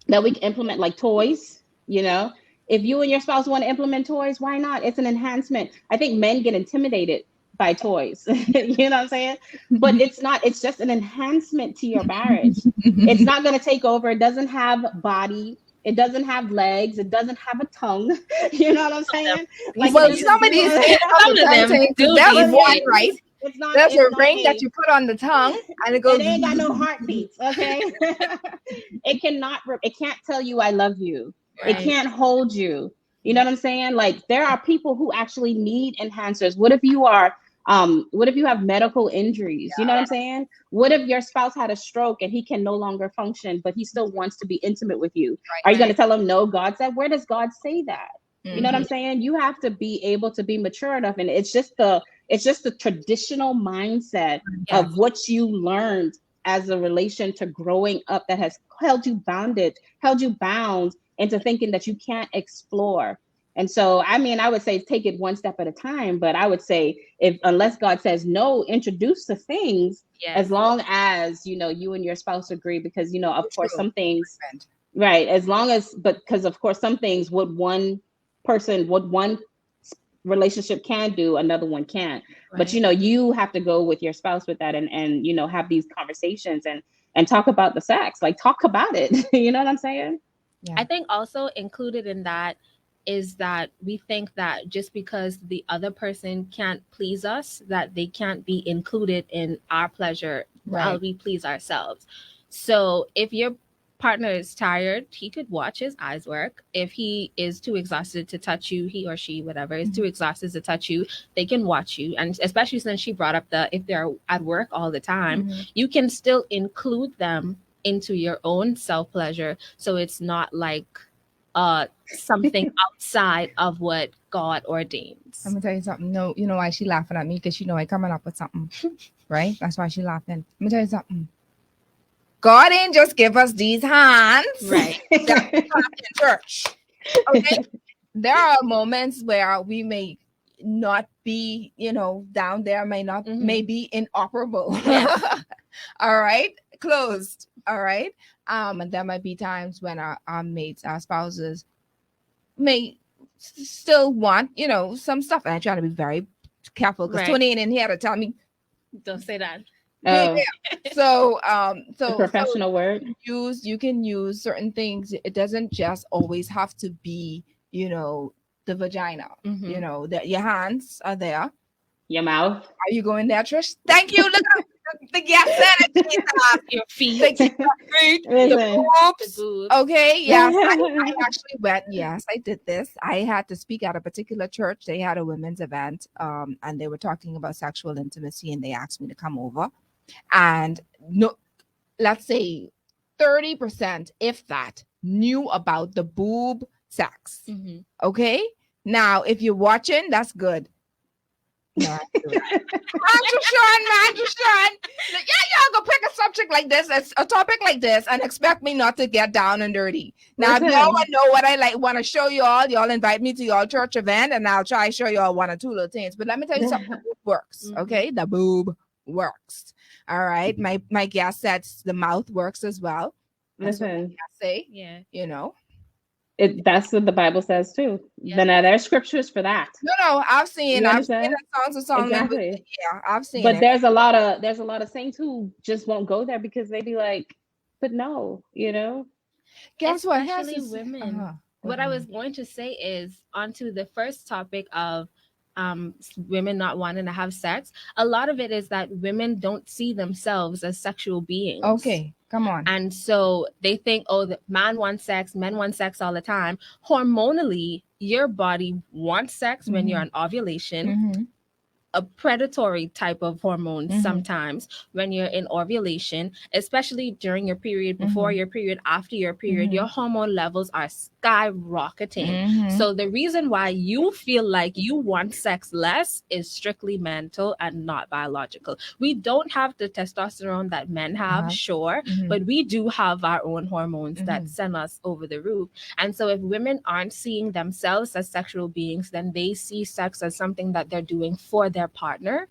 [SPEAKER 5] that we can implement, like toys, If you and your spouse want to implement toys, why not? It's an enhancement. I think men get intimidated by toys. You know what I'm saying? But it's not, it's just an enhancement to your marriage. It's not going to take over. It doesn't have body. It doesn't have legs. It doesn't have a tongue. You know what I'm saying?
[SPEAKER 3] Like, well, some of these things, there's one, right?
[SPEAKER 5] It's not,
[SPEAKER 3] there's a ring that you put on the tongue and it goes.
[SPEAKER 5] It ain't got no heartbeats, okay? It can't tell you I love you. Right. It can't hold you. You know what I'm saying? Like, there are people who actually need enhancers. What if you have medical injuries? You know what I'm saying? What if your spouse had a stroke and he can no longer function, but he still wants to be intimate with you? Right, are you going to tell him, no, God said? Where does God say that? You know what I'm saying? You have to be able to be mature enough. And it's just the traditional mindset of what you learned as a relation to growing up that has held you bound into thinking that you can't explore. And so, I mean, I would say take it one step at a time, but I would say unless God says no, introduce the things as long as, you know, you and your spouse agree, because, you know, of course, some things, right. Because of course, some things what one relationship can do, another one can't. Right. But, you know, you have to go with your spouse with that and, you know, have these conversations and talk about the sex, like talk about it. You know what I'm saying?
[SPEAKER 4] Yeah. I think also included in that is that we think that just because the other person can't please us, that they can't be included in our pleasure while we please ourselves. So if your partner is tired, he could watch his eyes work. If he is too exhausted to touch you, he or she, whatever, is too exhausted to touch you, they can watch you. And especially since she brought up if they're at work all the time, you can still include them into your own self-pleasure. So it's not like something outside of what God ordains.
[SPEAKER 3] I'm gonna tell you something. No, you know why she laughing at me? Because she know I coming up with something, right? That's why she laughing. Let me tell you something. God ain't just give us these hands, right? That in church. Okay. There are moments where we may not be, you know, down there, may be inoperable. All right, closed. All right. And there might be times when our mates, our spouses may still want, you know, some stuff. And I try to be very careful because Tony ain't in here to tell me.
[SPEAKER 4] Don't say that.
[SPEAKER 5] Oh.
[SPEAKER 3] So
[SPEAKER 5] the professional word.
[SPEAKER 3] You can use certain things. It doesn't just always have to be, you know, the vagina. You know, that your hands are there.
[SPEAKER 5] Your mouth.
[SPEAKER 3] Are you going there, Trish? Thank you. Look at the gas
[SPEAKER 4] your feet.
[SPEAKER 3] The boobs. Okay. Yes. I actually went. Yes, I did this. I had to speak at a particular church. They had a women's event. And they were talking about sexual intimacy, and they asked me to come over. And no, let's say 30%, if that, knew about the boob sex. Okay. Now, if you're watching, that's good. Man, Sean. Y'all go pick a subject like this, a topic like this, and expect me not to get down and dirty. Now, if y'all want to know what I want to show y'all invite me to y'all church event, and I'll try to show y'all one or two little things. But let me tell you something. The boob works. Okay, the boob works. All right. My guest said the mouth works as well.
[SPEAKER 5] Listen,
[SPEAKER 3] say, you know.
[SPEAKER 5] That's what the Bible says too. Then there's scriptures for that.
[SPEAKER 3] No, I've seen it. Songs.
[SPEAKER 5] Exactly.
[SPEAKER 3] I've seen
[SPEAKER 5] it. But there's a lot of saints who just won't go there because they be like, but no, you know.
[SPEAKER 3] Guess what?
[SPEAKER 4] Especially women. What I was going to say is onto the first topic of women not wanting to have sex. A lot of it is that women don't see themselves as sexual beings.
[SPEAKER 3] Okay. Come on.
[SPEAKER 4] And so they think, the men want sex all the time. Hormonally, your body wants sex when you're on ovulation. A predatory type of hormone sometimes when you're in ovulation, especially during your period, before your period, after your period, your hormone levels are skyrocketing. So the reason why you feel like you want sex less is strictly mental and not biological. We don't have the testosterone that men have, sure, but we do have our own hormones that send us over the roof. And so if women aren't seeing themselves as sexual beings, then they see sex as something that they're doing for their partner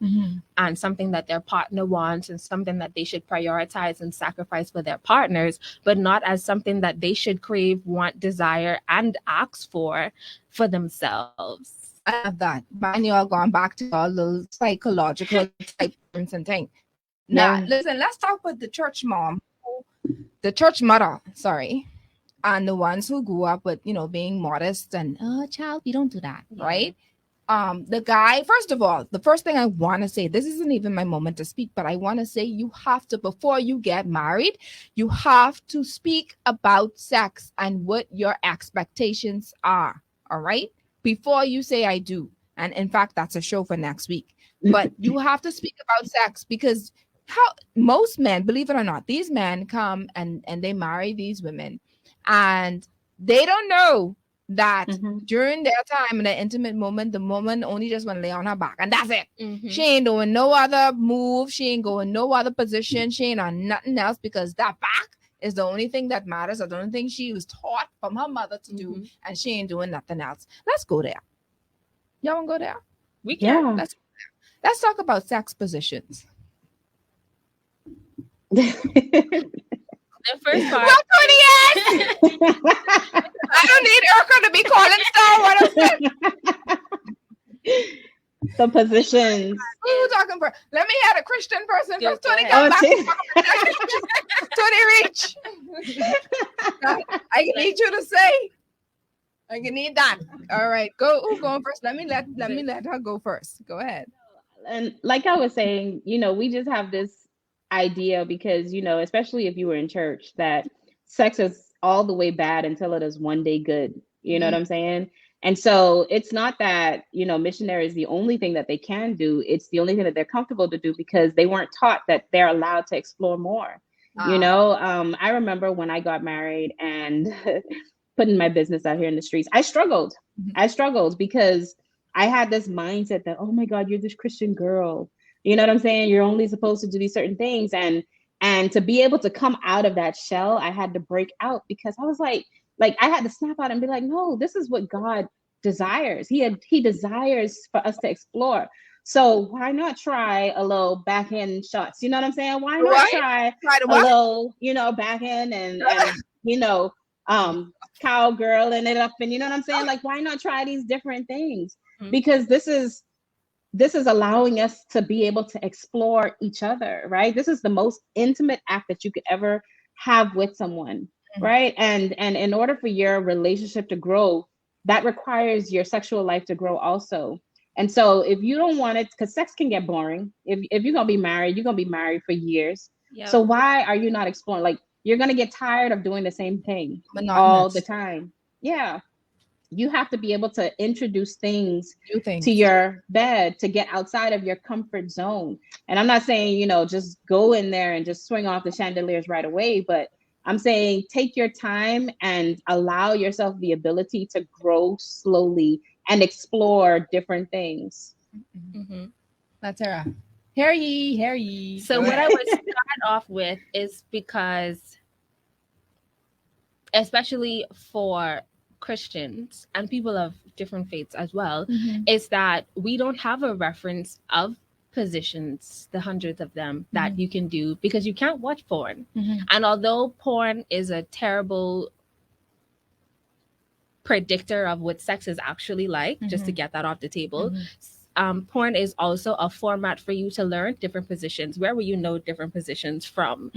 [SPEAKER 4] and something that their partner wants and something that they should prioritize and sacrifice for their partners, but not as something that they should crave, want, desire, and ask for themselves.
[SPEAKER 3] I love that. And you all gone back to all those psychological type terms and things. Now, listen, let's talk about the church mother, sorry, and the ones who grew up with, being modest and, child, we don't do that, right? The guy, first of all, the first thing I want to say, this isn't even my moment to speak, but I want to say you have to, before you get married, you have to speak about sex and what your expectations are, all right? Before you say I do. And in fact, that's a show for next week. But you have to speak about sex because most men, believe it or not, these men come and they marry these women and they don't know that during their time in the intimate moment, the woman only just want to lay on her back and that's it. She ain't doing no other move. She ain't going no other position. She ain't on nothing else because that back is the only thing that matters. Or the only thing she was taught from her mother to do, and she ain't doing nothing else. Let's go there. Y'all want to go there?
[SPEAKER 4] We can.
[SPEAKER 3] Yeah. Let's talk about sex positions.
[SPEAKER 4] The first part.
[SPEAKER 3] What I don't need Erica to be calling star.
[SPEAKER 5] The positions.
[SPEAKER 3] Who talking for? Let me have a Christian person first. Tony, come back. Tony, reach. I need you to say. I need that. All right, go. Who's going first? Let me let her go first. Go ahead.
[SPEAKER 5] And like I was saying, we just have this idea because, especially if you were in church, that sex is all the way bad until it is one day good. You know what I'm saying? And so it's not that, missionary is the only thing that they can do. It's the only thing that they're comfortable to do because they weren't taught that they're allowed to explore more. I remember when I got married and putting my business out here in the streets, I struggled. I struggled because I had this mindset that, oh my God, you're this Christian girl. You know what I'm saying? You're only supposed to do these certain things. And to be able to come out of that shell, I had to break out because I was like I had to snap out and be like, no, this is what God desires. He desires for us to explore. So why not try a little backhand shots? You know what I'm saying? Why not try a little, backhand and cowgirling it up and you know what I'm saying? Like, why not try these different things? Because this is allowing us to be able to explore each other, right? This is the most intimate act that you could ever have with someone, right? And in order for your relationship to grow, that requires your sexual life to grow also. And so if you don't want it, because sex can get boring. If you're going to be married, you're going to be married for years. Yep. So why are you not exploring? Like, you're going to get tired of doing the same thing all the time. Yeah. You have to be able to introduce things to your bed to get outside of your comfort zone. And I'm not saying, just go in there and just swing off the chandeliers right away. But I'm saying take your time and allow yourself the ability to grow slowly and explore different things.
[SPEAKER 3] That's Sarah. Hear ye.
[SPEAKER 4] So what I would start off with is because, especially for Christians and people of different faiths as well, is that we don't have a reference of positions, the hundreds of them that you can do because you can't watch porn. And although porn is a terrible predictor of what sex is actually like, just to get that off the table, porn is also a format for you to learn different positions. Where will you know different positions from?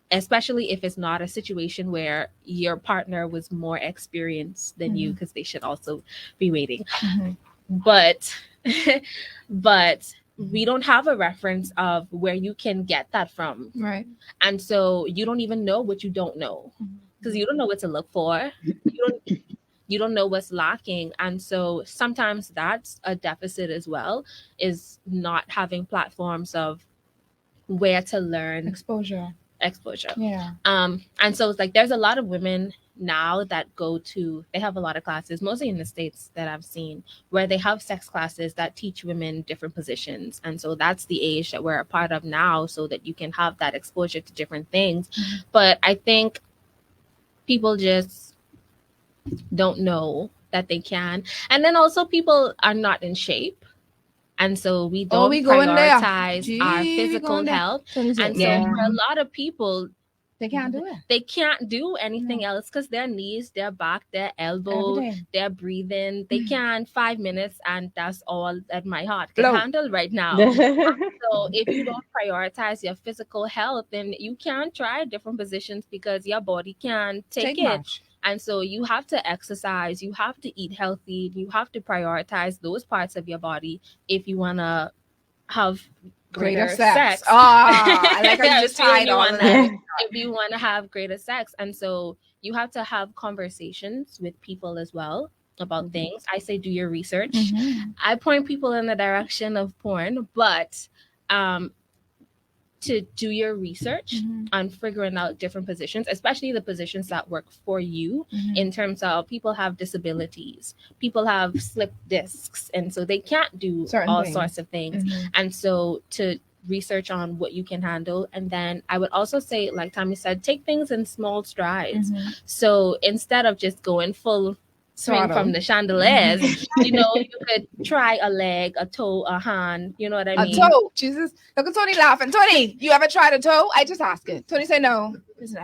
[SPEAKER 4] Especially if it's not a situation where your partner was more experienced than you, because they should also be waiting. But we don't have a reference of where you can get that from.
[SPEAKER 3] Right.
[SPEAKER 4] And so you don't even know what you don't know, because you don't know what to look for. You don't know what's lacking. And so sometimes that's a deficit as well, is not having platforms of where to learn.
[SPEAKER 3] Exposure. Yeah.
[SPEAKER 4] And so it's like there's a lot of women now that they have a lot of classes, mostly in the States that I've seen, where they have sex classes that teach women different positions. And so that's the age that we're a part of now, so that you can have that exposure to different things. But I think people just don't know that they can. And then also people are not in shape. And so we don't prioritize our physical health. And so for a lot of people,
[SPEAKER 3] they can't do it.
[SPEAKER 4] They can't do anything else because their knees, their back, their elbow, their breathing, they can't 5 minutes, and that's all that my heart can handle right now. So if you don't prioritize your physical health, then you can't try different positions because your body can't take it. Much. And so you have to exercise, you have to eat healthy, you have to prioritize those parts of your body if you want to have greater sex.
[SPEAKER 3] I like how you tied all of that.
[SPEAKER 4] If you want to have greater sex. And so you have to have conversations with people as well about things. I say do your research. I point people in the direction of porn, but to do your research on figuring out different positions, especially the positions that work for you in terms of people have disabilities, people have slip discs, and so they can't do sorts of things. And so to research on what you can handle. And then I would also say, like Tommy said, take things in small strides. So instead of just going full swing from the chandeliers, you know, you could try a leg, a toe, a hand, you know what I mean?
[SPEAKER 3] A toe. Jesus. Look at Tony laughing. Tony, you ever tried a toe? I just asked it. Tony said no.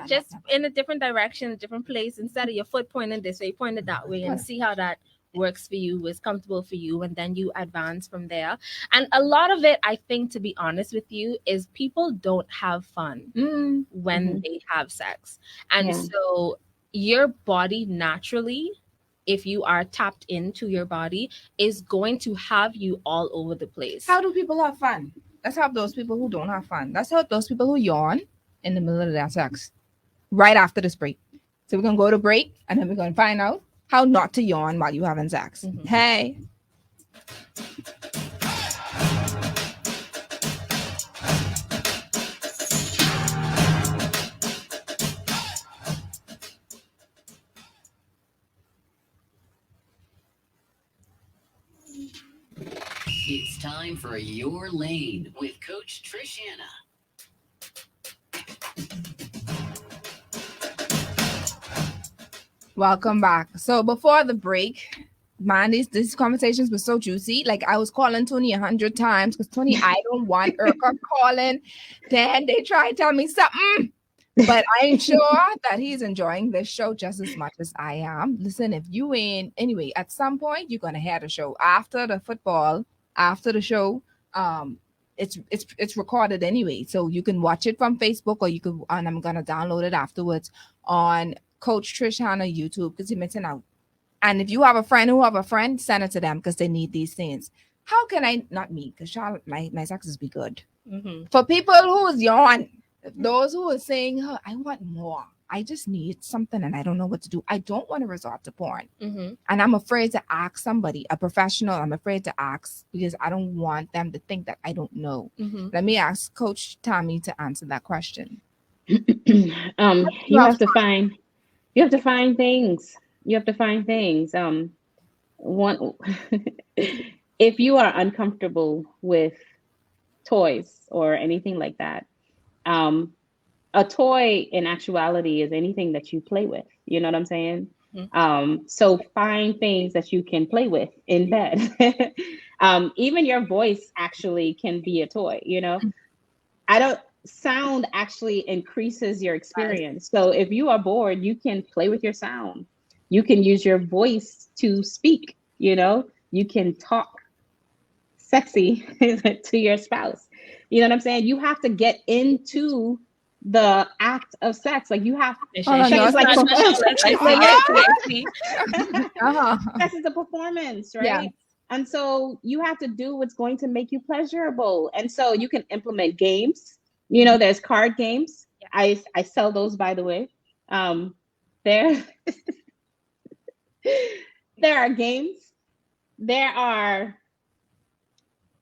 [SPEAKER 4] Just in a different direction, a different place. Instead of your foot pointing this way, point it that way and see how that works for you, is comfortable for you, and then you advance from there. And a lot of it, I think, to be honest with you, is people don't have fun when they have sex. And so your body naturally, if you are tapped into your body, is going to have you all over the place.
[SPEAKER 3] How do people have fun? Let's help those people who don't have fun. Let's help those people who yawn in the middle of their sex right after this break. So we're going to go to break, and then we're going to find out how not to yawn while you're having sex. Hey.
[SPEAKER 1] It's time for Your Lane with Coach Trish Hanna.
[SPEAKER 3] Welcome back. So before the break, man, these conversations were so juicy. Like I was calling Tony 100 times because Tony, I don't want Urka calling. Then they try to tell me something. But I'm sure that he's enjoying this show just as much as I am. Listen, if you ain't, anyway, at some point you're gonna hear the show after the football, after the show. It's recorded anyway, so you can watch it from Facebook, or you could, and I'm gonna download it afterwards on Coach Trish Hanna YouTube because you're missing out. And if you have a friend who have a friend, send it to them because they need these things. How can I not me? Because Charlotte, my sexes be good. For people who is yawn, those who are saying, oh, I want more. I just need something and I don't know what to do. I don't want to resort to porn. And I'm afraid to ask somebody, a professional. I'm afraid to ask because I don't want them to think that I don't know. Let me ask Coach Tommy to answer that question.
[SPEAKER 5] You have to find things. You have to find things. One, if you are uncomfortable with toys or anything like that, a toy in actuality is anything that you play with. You know what I'm saying? So find things that you can play with in bed. Even your voice actually can be a toy, you know? Sound actually increases your experience. So if you are bored, you can play with your sound. You can use your voice to speak, you know? You can talk sexy to your spouse. You know what I'm saying? You have to get into the act of sex. Like you have sex is a performance, right? Yeah. And so you have to do what's going to make you pleasurable. And so you can implement games. You know, there's card games. I sell those, by the way. There are games. There are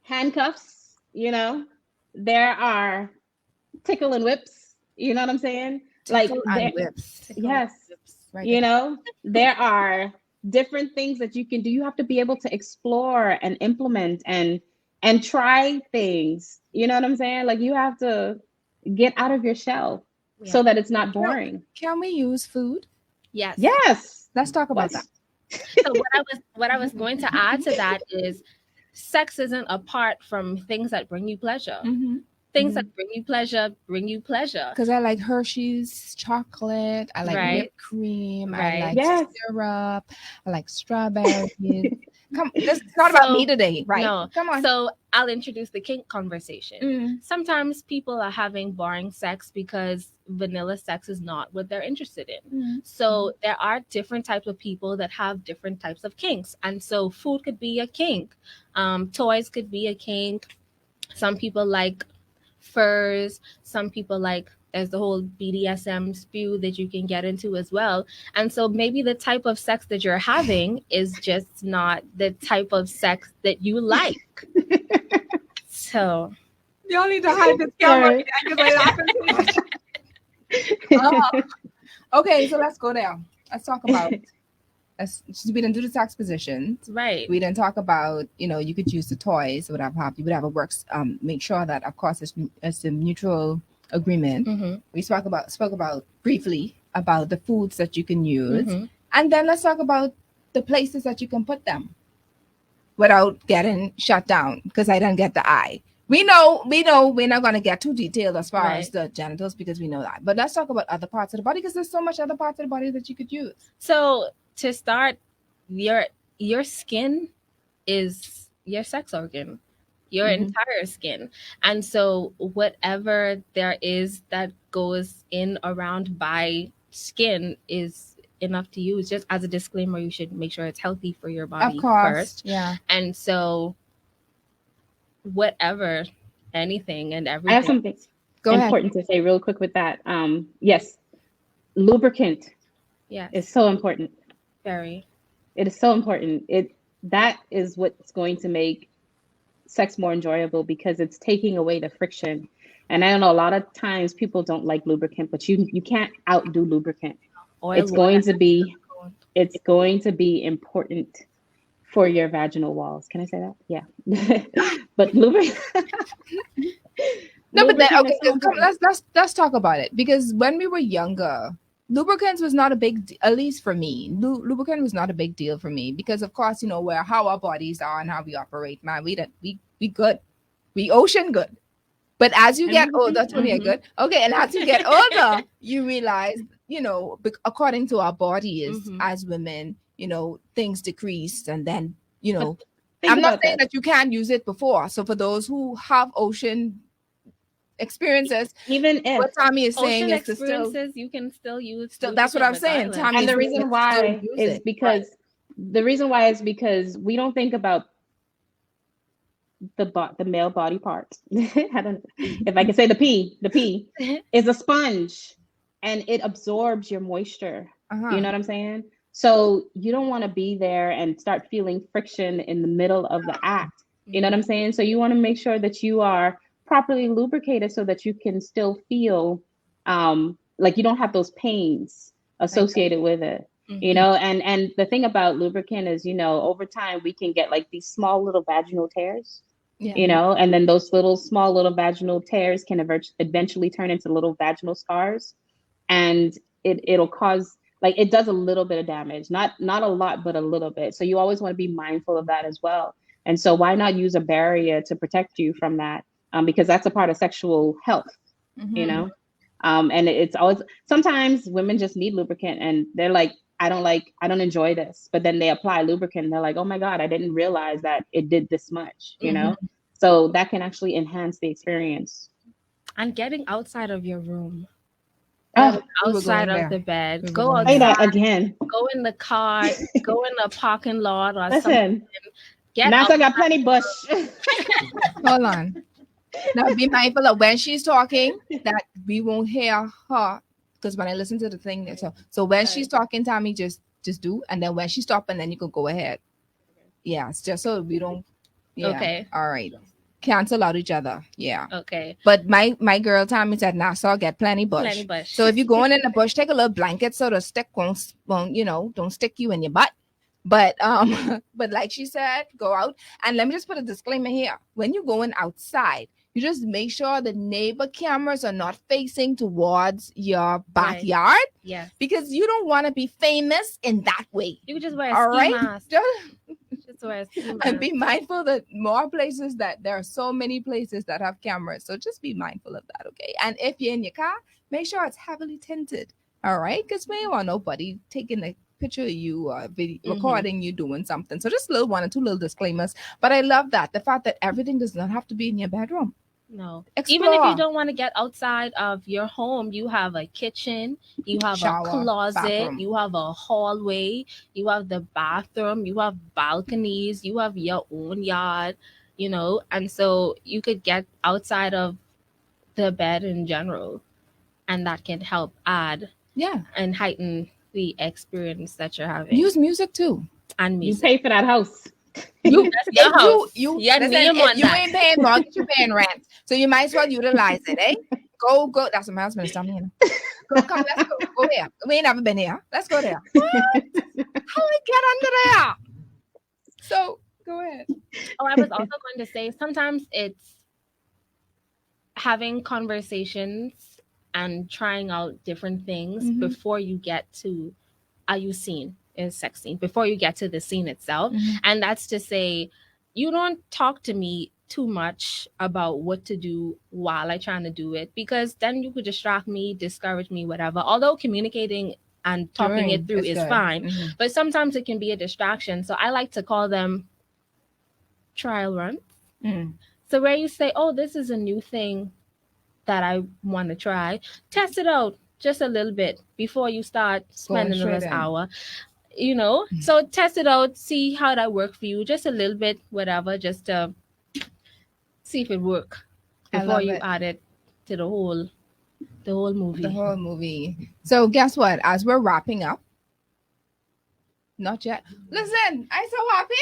[SPEAKER 5] handcuffs, you know. There are tickle and whips. You know what I'm saying?
[SPEAKER 3] Tickle and whips.
[SPEAKER 5] Yes. Right, you know, there are different things that you can do. You have to be able to explore and implement and try things. You know what I'm saying? Like you have to get out of your shell so that it's not boring.
[SPEAKER 3] Can we use food?
[SPEAKER 5] Yes.
[SPEAKER 3] Let's talk about that.
[SPEAKER 4] So what I was going to add to that is sex isn't apart from things that bring you pleasure.
[SPEAKER 3] Mm-hmm.
[SPEAKER 4] Things that bring you pleasure.
[SPEAKER 3] Because I like Hershey's chocolate. I like
[SPEAKER 4] Right.
[SPEAKER 3] whipped cream.
[SPEAKER 4] Right.
[SPEAKER 3] I like
[SPEAKER 5] Yes.
[SPEAKER 3] syrup. I like strawberries. Come, this is not about me today, right?
[SPEAKER 4] No.
[SPEAKER 3] Come on.
[SPEAKER 4] So I'll introduce the kink conversation.
[SPEAKER 3] Mm.
[SPEAKER 4] Sometimes people are having boring sex because vanilla sex is not what they're interested in.
[SPEAKER 3] Mm.
[SPEAKER 4] So there are different types of people that have different types of kinks. And so food could be a kink. Toys could be a kink. Some people like furs. Some people like, there's the whole BDSM spew that you can get into as well. And so maybe the type of sex that you're having is just not the type of sex that you like. So
[SPEAKER 3] Y'all need to hide this camera because I laughing too much. Okay, so let's go there. Let's talk about. We didn't do the sex positions.
[SPEAKER 4] right.
[SPEAKER 3] We didn't talk about, you could use the toys, whatever. Whatever works. Make sure that, of course, it's a mutual agreement.
[SPEAKER 4] Mm-hmm.
[SPEAKER 3] We spoke about briefly about the foods that you can use,
[SPEAKER 4] Mm-hmm.
[SPEAKER 3] and then let's talk about the places that you can put them without getting shut down. Because I didn't get the eye. We know we're not going to get too detailed as far as the genitals because we know that. But let's talk about other parts of the body because there's so much other parts of the body that you could use.
[SPEAKER 4] So to start, your skin is your sex organ, your entire skin. And so whatever there is that goes in around by skin is enough to use. Just as a disclaimer, you should make sure it's healthy for your body
[SPEAKER 3] Of course.
[SPEAKER 4] first.
[SPEAKER 3] Yeah.
[SPEAKER 4] And so whatever, anything and everything.
[SPEAKER 5] I have something important to say real quick with that. Yes, lubricant is so important.
[SPEAKER 4] Very.
[SPEAKER 5] It is so important. That is what's going to make sex more enjoyable because it's taking away the friction. And I don't know, a lot of times people don't like lubricant, but you can't outdo lubricant. It's going to be important for your vaginal walls. Can I say that? Yeah. But lubricant.
[SPEAKER 3] No, but then, okay, let's talk about it because when we were younger, lubricants was not a big deal, at least for me. Lubricant was not a big deal for me because, of course, how our bodies are and how we operate, man. We good, we ocean good. But as you get older, that's when we are good. Okay, and as you get older, you realize, according to our bodies as women, things decrease, and then I'm not saying that you can't use it before. So for those who have ocean experiences,
[SPEAKER 5] even if
[SPEAKER 3] what Tommy is saying
[SPEAKER 4] ocean
[SPEAKER 3] is to
[SPEAKER 4] experiences, you can still use.
[SPEAKER 3] That's what I'm saying. Tommy,
[SPEAKER 5] and the reason why is because we don't think about the male body part. I don't if I can say the P is a sponge, and it absorbs your moisture. You know what I'm saying? So you don't want to be there and start feeling friction in the middle of the act. You know what I'm saying? So you want to make sure that you are properly lubricated so that you can still feel like you don't have those pains associated with it. And the thing about lubricant is, over time we can get like these small little vaginal tears. And then those small little vaginal tears can eventually turn into little vaginal scars, and it'll cause, like, it does a little bit of damage, not a lot, but a little bit. So you always want to be mindful of that as well. And so why not use a barrier to protect you from that? Because that's a part of sexual health, and it's always, sometimes women just need lubricant and they're like, I don't enjoy this, but then they apply lubricant and they're like, oh my God, I didn't realize that it did this much, so that can actually enhance the experience.
[SPEAKER 4] And getting outside of your room.
[SPEAKER 3] Outside
[SPEAKER 4] of the bed. Go outside.
[SPEAKER 5] Say that again.
[SPEAKER 4] Go in the car. Go in the parking lot or
[SPEAKER 5] Listen,
[SPEAKER 4] something.
[SPEAKER 5] Now I got plenty bush.
[SPEAKER 3] Hold on. Now be mindful of when she's talking that we won't hear her, because when I listen to the thing, so when she's talking, Tommy, just do, and then when she stops, and then you can go ahead. Yeah, it's just so we don't. Yeah.
[SPEAKER 4] Okay.
[SPEAKER 3] All right. Cancel out each other. Yeah.
[SPEAKER 4] Okay.
[SPEAKER 3] But my girl Tommy said, Nassau get plenty bush.
[SPEAKER 4] Plenty bush.
[SPEAKER 3] So if you're going in the bush, take a little blanket so the stick won't don't stick you in your butt. But like she said, go out. And let me just put a disclaimer here. When you're going outside, you just make sure the neighbor cameras are not facing towards your backyard.
[SPEAKER 4] Right. Yeah.
[SPEAKER 3] Because you don't want to be famous in that way.
[SPEAKER 4] You can just wear a ski mask.
[SPEAKER 3] Just
[SPEAKER 4] That's where I see
[SPEAKER 3] And be mindful that more places that there are so many places that have cameras. So just be mindful of that, okay? And if you're in your car, make sure it's heavily tinted. All right, because we don't want nobody taking a picture of you or recording you doing something. So just little one or two little disclaimers. But I love that the fact that everything does not have to be in your bedroom.
[SPEAKER 4] No.
[SPEAKER 3] Explore.
[SPEAKER 4] Even if you don't want to get outside of your home, you have a kitchen, you have
[SPEAKER 3] Shower,
[SPEAKER 4] a closet,
[SPEAKER 3] bathroom.
[SPEAKER 4] you have a hallway, you have the bathroom, you have balconies, you have your own yard, you know, and so you could get outside of the bed in general, and that can help add and heighten the experience that you're having.
[SPEAKER 3] Use music too.
[SPEAKER 5] You
[SPEAKER 4] And music.
[SPEAKER 5] pay for that house.
[SPEAKER 3] You
[SPEAKER 4] you
[SPEAKER 3] ain't paying mortgage, you're paying rent. So you might as well utilize it, eh? Go. That's what my husband is telling me. Go, come, let's go. Go there. We ain't never been here. Let's go there. What? How I get under there? So go ahead.
[SPEAKER 4] Oh, I was also going to say sometimes it's having conversations and trying out different things before you get to are you seen in a sex scene, before you get to the scene itself. And that's to say, you don't talk to me too much about what to do while I'm trying to do it, because then you could distract me, discourage me, whatever. Although communicating and talking it through is fine, but sometimes it can be a distraction. So I like to call them trial runs. So where you say, oh, this is a new thing that I want to try, test it out just a little bit before you start spending the next hour, you know. So test it out, see how that works for you, just a little bit, whatever, just to see if it works before you add it to the whole movie.
[SPEAKER 3] So guess what? As we're wrapping up, not yet. Listen, I'm so happy.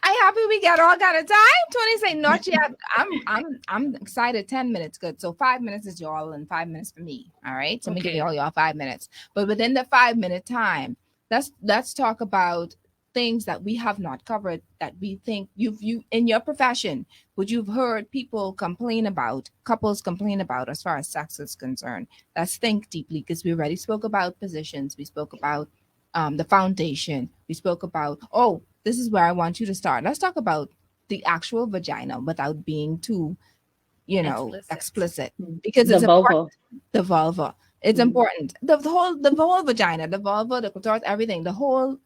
[SPEAKER 3] I'm happy we got all got a time. Tony say not yet. I'm excited. 10 minutes, good. So 5 minutes is y'all and 5 minutes for me. All right. So I'm gonna give y'all 5 minutes. But within the 5 minute time, let's talk about things that we have not covered that we think you in your profession, would you've heard people complain about, couples complain about as far as sex is concerned. Let's think deeply, because we already spoke about positions. We spoke about the foundation. We spoke about, oh, this is where I want you to start. Let's talk about the actual vagina without being too, explicit. Because it's important. The vulva. It's important. The whole vagina, the vulva, the clitoris, everything, the whole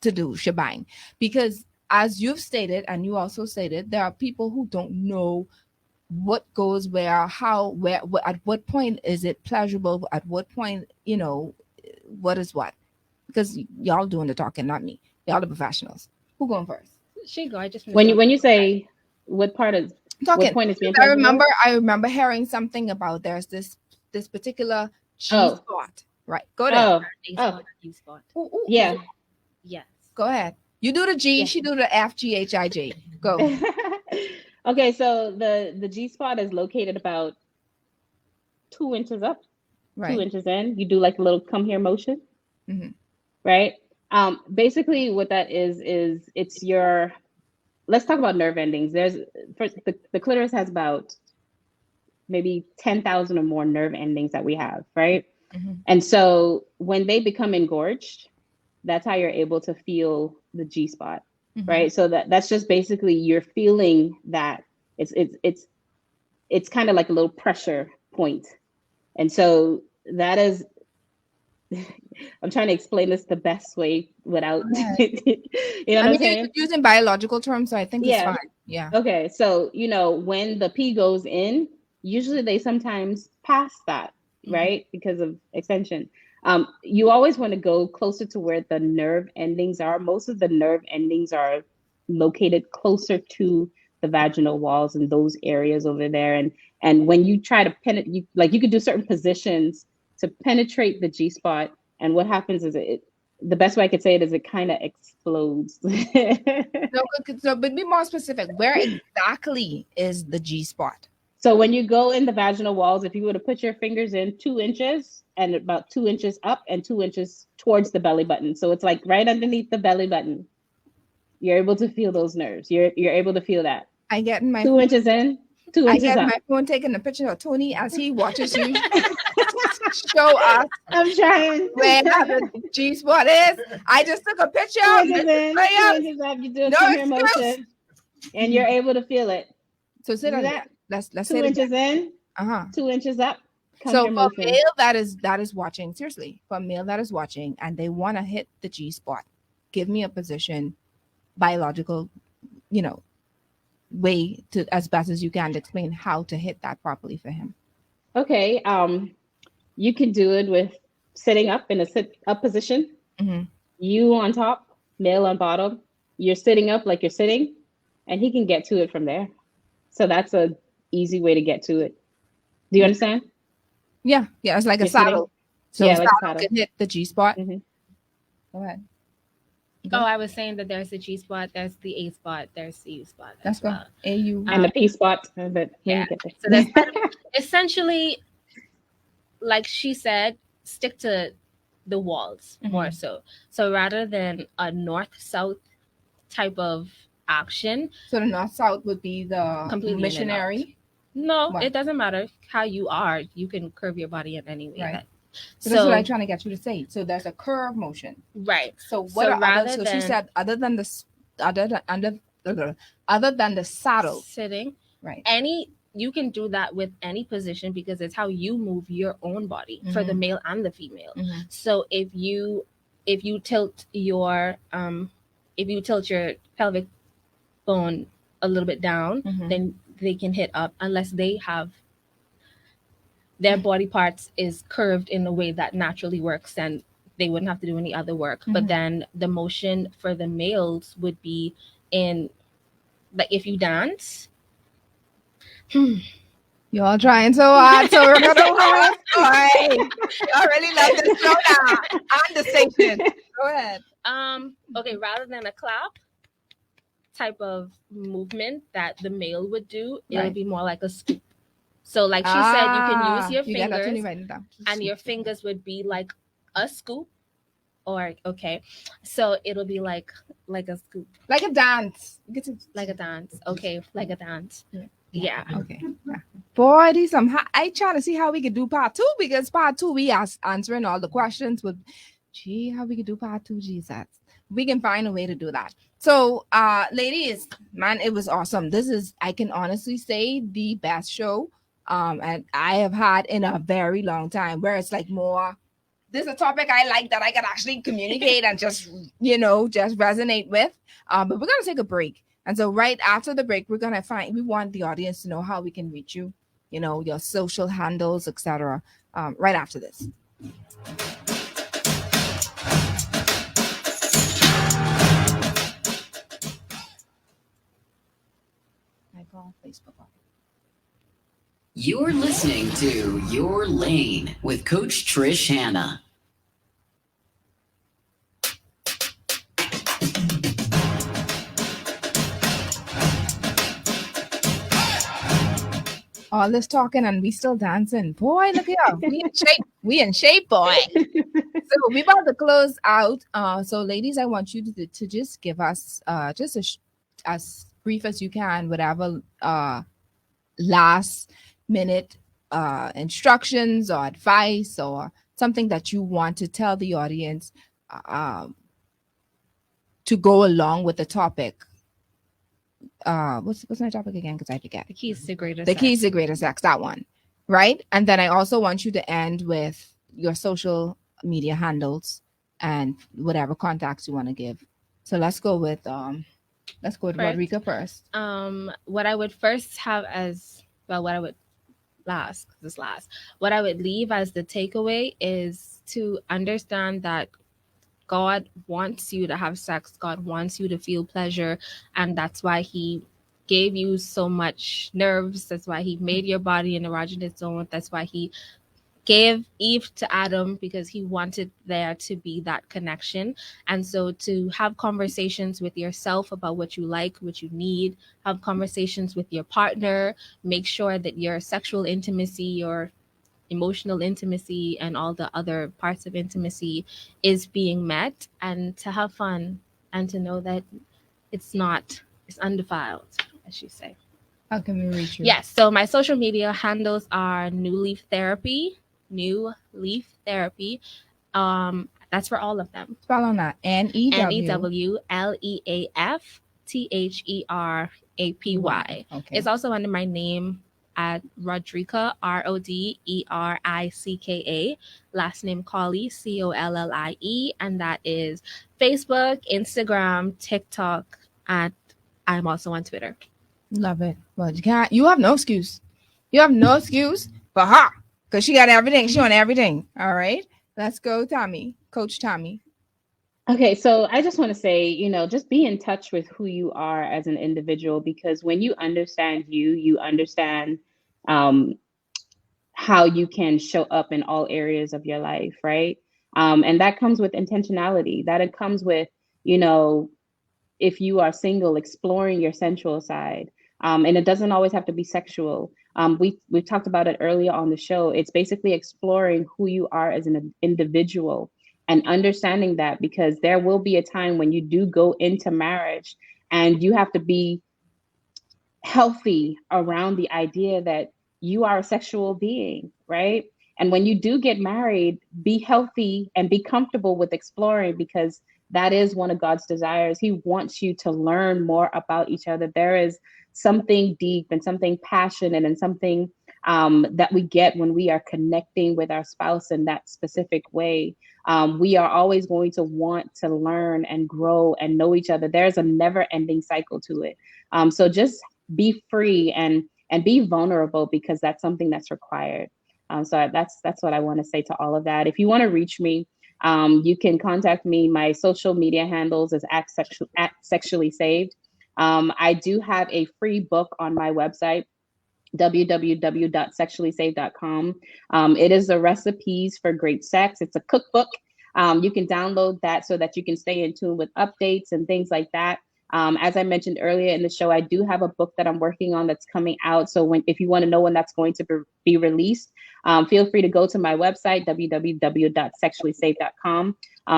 [SPEAKER 3] to-do shebang. Because as you've stated, and you also stated, there are people who don't know what goes where, how, where, at what point is it pleasurable, at what point, what is what. Because y'all doing the talking, not me. Y'all the professionals. Who going first?
[SPEAKER 4] She go. I just
[SPEAKER 5] when you say what part is talking. What point is being
[SPEAKER 3] I remember hearing something about there's this particular G spot. Right. Go there.
[SPEAKER 4] G spot.
[SPEAKER 5] Yeah.
[SPEAKER 4] Yes.
[SPEAKER 3] Go ahead. You do the G. She do the F G H I J. Go.
[SPEAKER 5] Okay. So the G spot is located about 2 inches up. Right. 2 inches in. You do like a little come here motion. Right. Basically what that is it's your, let's talk about nerve endings. There's the clitoris has about maybe 10,000 or more nerve endings that we have, right? And so when they become engorged, that's how you're able to feel the G spot, right? So that's just basically you're feeling that it's kind of like a little pressure point. And so that is, I'm trying to explain this the best way without, I'm saying?
[SPEAKER 3] Using biological terms, so I think it's fine. Yeah.
[SPEAKER 5] Okay. So, when the pee goes in, usually they sometimes pass that, right? Because of extension. You always want to go closer to where the nerve endings are. Most of the nerve endings are located closer to the vaginal walls and those areas over there. And when you try to penetrate, you could do certain positions to penetrate the G spot, and what happens is the best way I could say it is it kind of explodes.
[SPEAKER 3] So, but be more specific. Where exactly is the G spot?
[SPEAKER 5] So when you go in the vaginal walls, if you were to put your fingers in 2 inches and about 2 inches up and 2 inches towards the belly button, so it's like right underneath the belly button, you're able to feel those nerves. You're able to feel that.
[SPEAKER 3] I get in my
[SPEAKER 5] 2 inches in, 2 inches up.
[SPEAKER 3] I get my phone taking a picture of Tony as he watches you. show us
[SPEAKER 5] I'm trying.
[SPEAKER 3] where the G spot is. I just took a picture.
[SPEAKER 5] 2 inches in, 2 inches up. You do a
[SPEAKER 3] No
[SPEAKER 5] come here
[SPEAKER 3] excuse.
[SPEAKER 5] motion, and you're able to feel it.
[SPEAKER 3] So sit
[SPEAKER 5] Do
[SPEAKER 3] on
[SPEAKER 5] that.
[SPEAKER 3] that. Let's
[SPEAKER 5] 2
[SPEAKER 3] say it
[SPEAKER 5] inches
[SPEAKER 3] again.
[SPEAKER 5] in, 2 inches up. Come
[SPEAKER 3] So
[SPEAKER 5] here
[SPEAKER 3] for
[SPEAKER 5] motion.
[SPEAKER 3] male that is watching, seriously, for male that is watching and they want to hit the G spot, give me a position, biological, way to as best as you can to explain how to hit that properly for him.
[SPEAKER 5] Okay. You can do it with sitting up in a sit up position.
[SPEAKER 3] Mm-hmm.
[SPEAKER 5] You on top, male on bottom. You're sitting up like you're sitting, and he can get to it from there. So that's a easy way to get to it. Do you understand?
[SPEAKER 3] Yeah, it's like
[SPEAKER 5] You're
[SPEAKER 3] a saddle.
[SPEAKER 5] So
[SPEAKER 3] Yeah,
[SPEAKER 5] like a
[SPEAKER 3] saddle
[SPEAKER 5] saddle.
[SPEAKER 3] can hit the G spot.
[SPEAKER 5] Mm-hmm.
[SPEAKER 3] Go ahead.
[SPEAKER 4] Oh, I was saying that there's the G spot, there's the A spot, there's the U spot.
[SPEAKER 3] Let's go. AU.
[SPEAKER 5] And the P spot. But
[SPEAKER 4] Yeah.
[SPEAKER 5] get there.
[SPEAKER 4] So that's essentially, like she said, stick to the walls more so. So rather than a north-south type of action.
[SPEAKER 3] So the north-south would be the
[SPEAKER 4] Completely
[SPEAKER 3] missionary.
[SPEAKER 4] No,
[SPEAKER 3] What?
[SPEAKER 4] it doesn't matter how you are. You can curve your body in any way.
[SPEAKER 3] Right. So that's what I'm trying to get you to say. So there's a curve motion.
[SPEAKER 4] Right.
[SPEAKER 3] So what are other, so she said other than the saddle.
[SPEAKER 4] Sitting.
[SPEAKER 3] Right.
[SPEAKER 4] You can do that with any position because it's how you move your own body for the male and the female.
[SPEAKER 3] Mm-hmm.
[SPEAKER 4] So if you tilt your pelvic bone a little bit down, then they can hit up unless they have their body parts is curved in a way that naturally works and they wouldn't have to do any other work. But then the motion for the males would be in, like, if you dance.
[SPEAKER 3] You all trying so hard, so we're gonna work. I really love this show now. On the station. Go ahead.
[SPEAKER 4] Okay, rather than a clap type of movement that the male would do, it would be more like a scoop. So like she said, you can use your fingers and your fingers would be like a scoop or so it'll be like a scoop.
[SPEAKER 3] Like a dance.
[SPEAKER 4] Like a dance. Okay, like a dance. Yeah.
[SPEAKER 3] Okay. Yeah. Boy, these I trying to see how we could do part 2 because part 2 we answering all the questions with how we could do part 2, Jesus. We can find a way to do that. So ladies, man, it was awesome. This is, I can honestly say, the best show and I have had in a very long time, where it's like more, this is a topic I like that I can actually communicate and just resonate with. But we're gonna take a break. And so right after the break, we want the audience to know how we can reach you, your social handles, etc. Right after this. Facebook.
[SPEAKER 1] You're listening to Your Lane with Coach Trish Hanna.
[SPEAKER 3] All this talking and we still dancing. Boy, look here. We in shape. We in shape, boy. So we about to close out. So ladies, I want you to just give us just as brief as you can, whatever last minute instructions or advice or something that you want to tell the audience to go along with the topic. What's my topic again? Because I forget.
[SPEAKER 4] The keys to greater
[SPEAKER 3] sex, that one. Right? And then I also want you to end with your social media handles and whatever contacts you want to give. So let's go with Rodrika first.
[SPEAKER 4] What I would first have what I would leave as the takeaway is to understand that God wants you to have sex. God wants you to feel pleasure. And that's why he gave you so much nerves. That's why he made your body an erogenous zone. That's why he gave Eve to Adam, because he wanted there to be that connection. And so to have conversations with yourself about what you like, what you need, have conversations with your partner, make sure that your sexual intimacy, your emotional intimacy, and all the other parts of intimacy is being met, and to have fun and to know that it's undefiled, as you say.
[SPEAKER 3] How can we reach you?
[SPEAKER 4] Yes. So my social media handles are New Leaf Therapy New Leaf Therapy. That's for all of them.
[SPEAKER 3] Spell on that.
[SPEAKER 4] NEWLEAFTHERAPY.
[SPEAKER 3] Okay.
[SPEAKER 4] It's also under my name at Rodrika, RODERICKA. Last name Collie, COLLIE. And that is Facebook, Instagram, TikTok, and I'm also on Twitter.
[SPEAKER 3] Love it. Well, you have no excuse. You have no excuse for her because she got everything. She on everything. All right. Let's go, Tommy. Coach Tommy.
[SPEAKER 5] Okay, so I just want to say, just be in touch with who you are as an individual, because when you understand you understand how you can show up in all areas of your life, right? And that comes with intentionality. That it comes with, if you are single, exploring your sensual side. And it doesn't always have to be sexual. We've talked about it earlier on the show. It's basically exploring who you are as an individual and understanding that, because there will be a time when you do go into marriage and you have to be healthy around the idea that you are a sexual being, right? And when you do get married, be healthy and be comfortable with exploring, because that is one of God's desires. He wants you to learn more about each other. There is something deep and something passionate and something that we get when we are connecting with our spouse in that specific way. We are always going to want to learn and grow and know each other. There's a never-ending cycle to it. So just be free and be vulnerable, because that's something that's required. So that's what I want to say to all of that. If you want to reach me, you can contact me. My social media handles is at Sexually Saved. I do have a free book on my website, www.sexuallysaved.com. It is the recipes for great sex. It's a cookbook. You can download that so that you can stay in tune with updates and things like that. As I mentioned earlier in the show, I do have a book that I'm working on that's coming out. So if you want to know when that's going to be released, feel free to go to my website, www.sexuallysaved.com.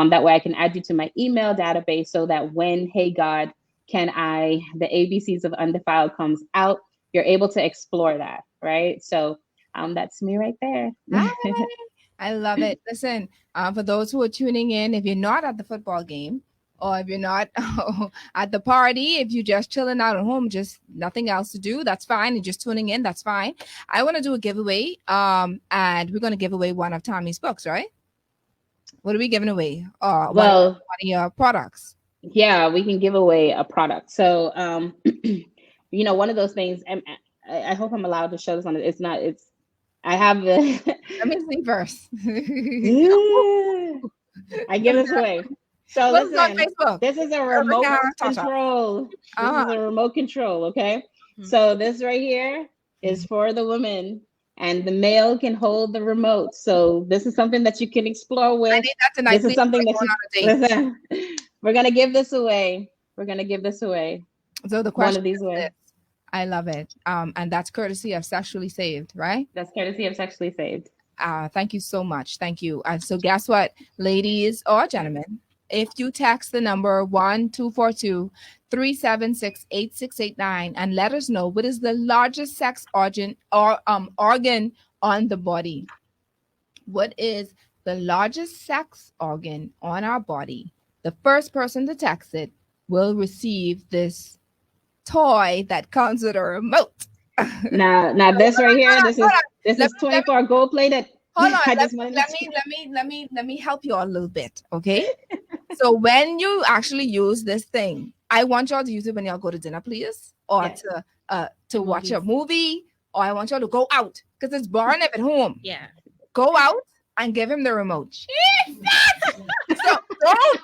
[SPEAKER 5] That way I can add you to my email database so that when Hey God, Can I, the ABCs of Undefiled comes out, you're able to explore that, right? So that's me right there.
[SPEAKER 3] I love it. Listen, for those who are tuning in, if you're not at the football game, or if you're not at the party, if you're just chilling out at home, just nothing else to do, that's fine. You're just tuning in, that's fine. I want to do a giveaway, and we're going to give away one of Tommy's books, right? What are we giving away? One of your products.
[SPEAKER 5] Yeah, we can give away a product. So, one of those things, and I hope I'm allowed to show this on it. I have the.
[SPEAKER 3] Let me see first.
[SPEAKER 5] I give this away. So listen, this is a remote control. This is a remote control, okay? Mm-hmm. So this right here is for the woman, and the male can hold the remote. So this is something that you can explore with. I need that tonight. This is something that listen, we're gonna give this away. So the question, one of these ways.
[SPEAKER 3] I love it. And that's courtesy of Sexually Saved, right?
[SPEAKER 5] That's courtesy of Sexually Saved.
[SPEAKER 3] Thank you so much. Thank you. So guess what, ladies or gentlemen? If you text the number 1-242-376-8689 and let us know what is the largest sex organ on the body. What is the largest sex organ on our body? The first person to text it will receive this toy that comes with a remote.
[SPEAKER 5] Now this right here, this is 24 gold plated.
[SPEAKER 3] Hold on, let me help you all a little bit, okay? So when you actually use this thing, I want y'all to use it when y'all go to dinner, please, or to watch a movie, or I want y'all to go out because it's boring at home.
[SPEAKER 4] Yeah,
[SPEAKER 3] go out and give him the remote. Jesus! So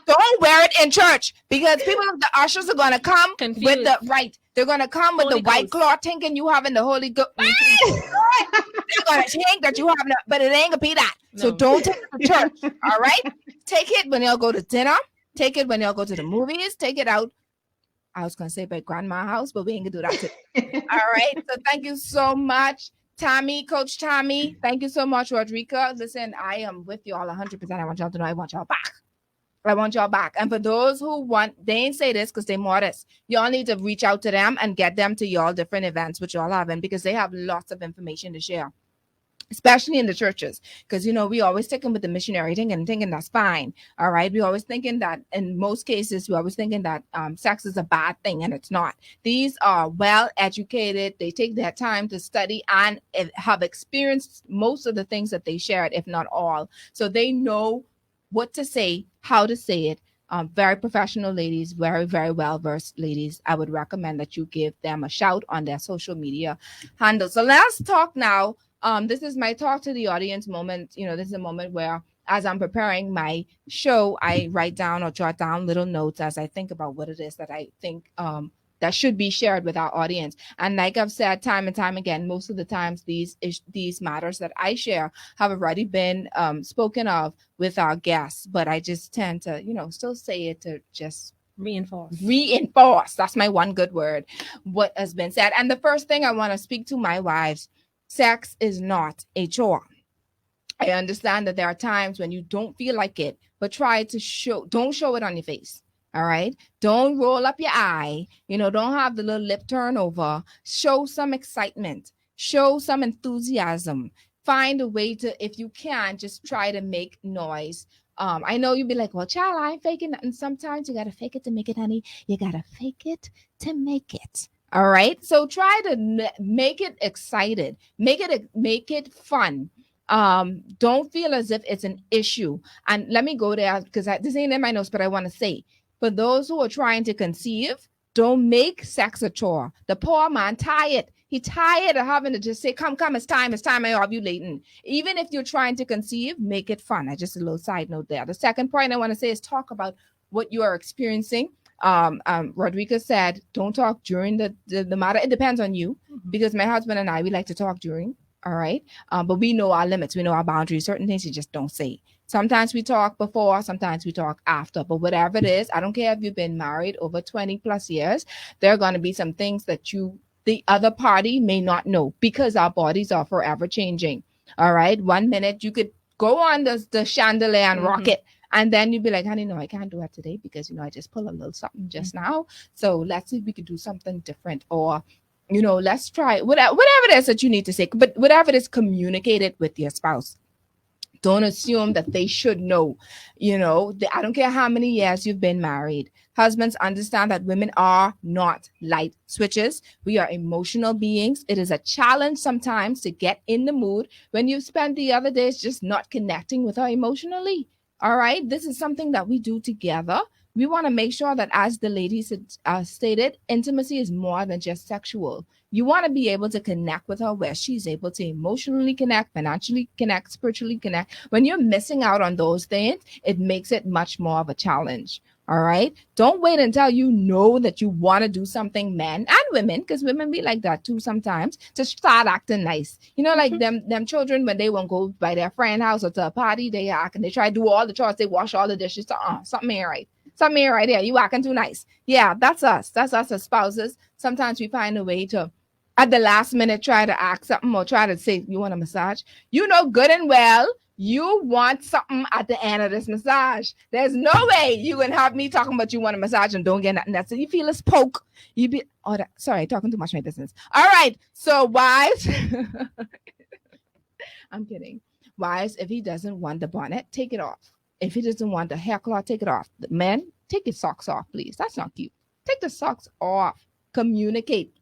[SPEAKER 3] don't wear it in church, because the ushers are gonna come confused with the right. They're gonna come with Holy the white cloth, thinking you having the Holy Ghost. They're gonna think that you having, but it ain't gonna be that. No. So don't take it to church. All right, take it when y'all go to dinner. Take it when y'all go to the movies. Take it out. I was gonna say by grandma's house, but we ain't gonna do that today. All right. So thank you so much, Tommy, Coach Tommy. Thank you so much, Rodrika. Listen, I am with you all 100%. I want y'all to know I want y'all back. And for those who want, they ain't say this because they modest. Y'all need to reach out to them and get them to y'all different events which y'all having, because they have lots of information to share. especially in the churches, because we always sticking with the missionary thing and thinking that's fine. All right, we always thinking that in most cases we always thinking that sex is a bad thing, and it's not. These are well educated, they take their time to study and have experienced most of the things that they shared, if not all, so they know what to say, how to say it. Very professional ladies, very, very well versed ladies. I would recommend that you give them a shout on their social media handles. So let's talk now. This is my talk to the audience moment. This is a moment where, as I'm preparing my show, I write down or jot down little notes as I think about what it is that I think that should be shared with our audience. And like I've said time and time again, most of the times these matters that I share have already been spoken of with our guests, but I just tend to, still say it to just reinforce. That's my one good word, what has been said. And the first thing I want to speak to my wives: sex is not a chore. I understand that there are times when you don't feel like it, but don't show it on your face. All right. Don't roll up your eye. Don't have the little lip turnover. Show some excitement. Show some enthusiasm. Find a way to, if you can, just try to make noise. I know you'd be like, well, child, I ain't faking nothing. Sometimes you got to fake it to make it, honey. You got to fake it to make it. All right. So try to make it excited. Make it fun. Don't feel as if it's an issue. And let me go there, because this ain't in my notes, but I want to say, for those who are trying to conceive, don't make sex a chore. The poor man tired. He tired of having to just say, come, it's time, I'm ovulating. Even if you're trying to conceive, make it fun. I just a little side note there. The second point I want to say is talk about what you are experiencing. Rodriguez said, don't talk during the matter. It depends on you, because my husband and I, we like to talk during. All right. But we know our limits. We know our boundaries. Certain things you just don't say. Sometimes we talk before, sometimes we talk after, but whatever it is, I don't care if you've been married over 20 plus years, there are going to be some things that the other party may not know, because our bodies are forever changing. All right. 1 minute you could go on the chandelier and rock it. And then you'd be like, honey, no, I can't do that today because, I just pull a little something just now. So let's see if we could do something different, or let's try whatever it is that you need to say, but whatever it is, communicate it with your spouse. Don't assume that they should know. I don't care how many years you've been married. Husbands, understand that women are not light switches. We are emotional beings. It is a challenge sometimes to get in the mood when you spent the other days just not connecting with her emotionally. All right. This is something that we do together. We want to make sure that, as the ladies stated, intimacy is more than just sexual. You want to be able to connect with her where she's able to emotionally connect, financially connect, spiritually connect. When you're missing out on those things, it makes it much more of a challenge. All right. Don't wait until that you want to do something, men and women, because women be like that too sometimes, to start acting nice. Like them children, when they won't go by their friend house or to a party, they act and they try to do all the chores. They wash all the dishes. Something ain't right. Something ain't right there. You acting too nice. Yeah, that's us. That's us as spouses. Sometimes we find a way to, at the last minute, try to ask something or try to say, you want a massage? Good and well, you want something at the end of this massage. There's no way you can have me talking about you want a massage and don't get nothing. That's it. You feel it's poke. Sorry, talking too much my business. All right. So wives, I'm kidding. Wives, if he doesn't want the bonnet, take it off. If he doesn't want the hair cloth, take it off. The men, take your socks off, please. That's not cute. Take the socks off. Communicate.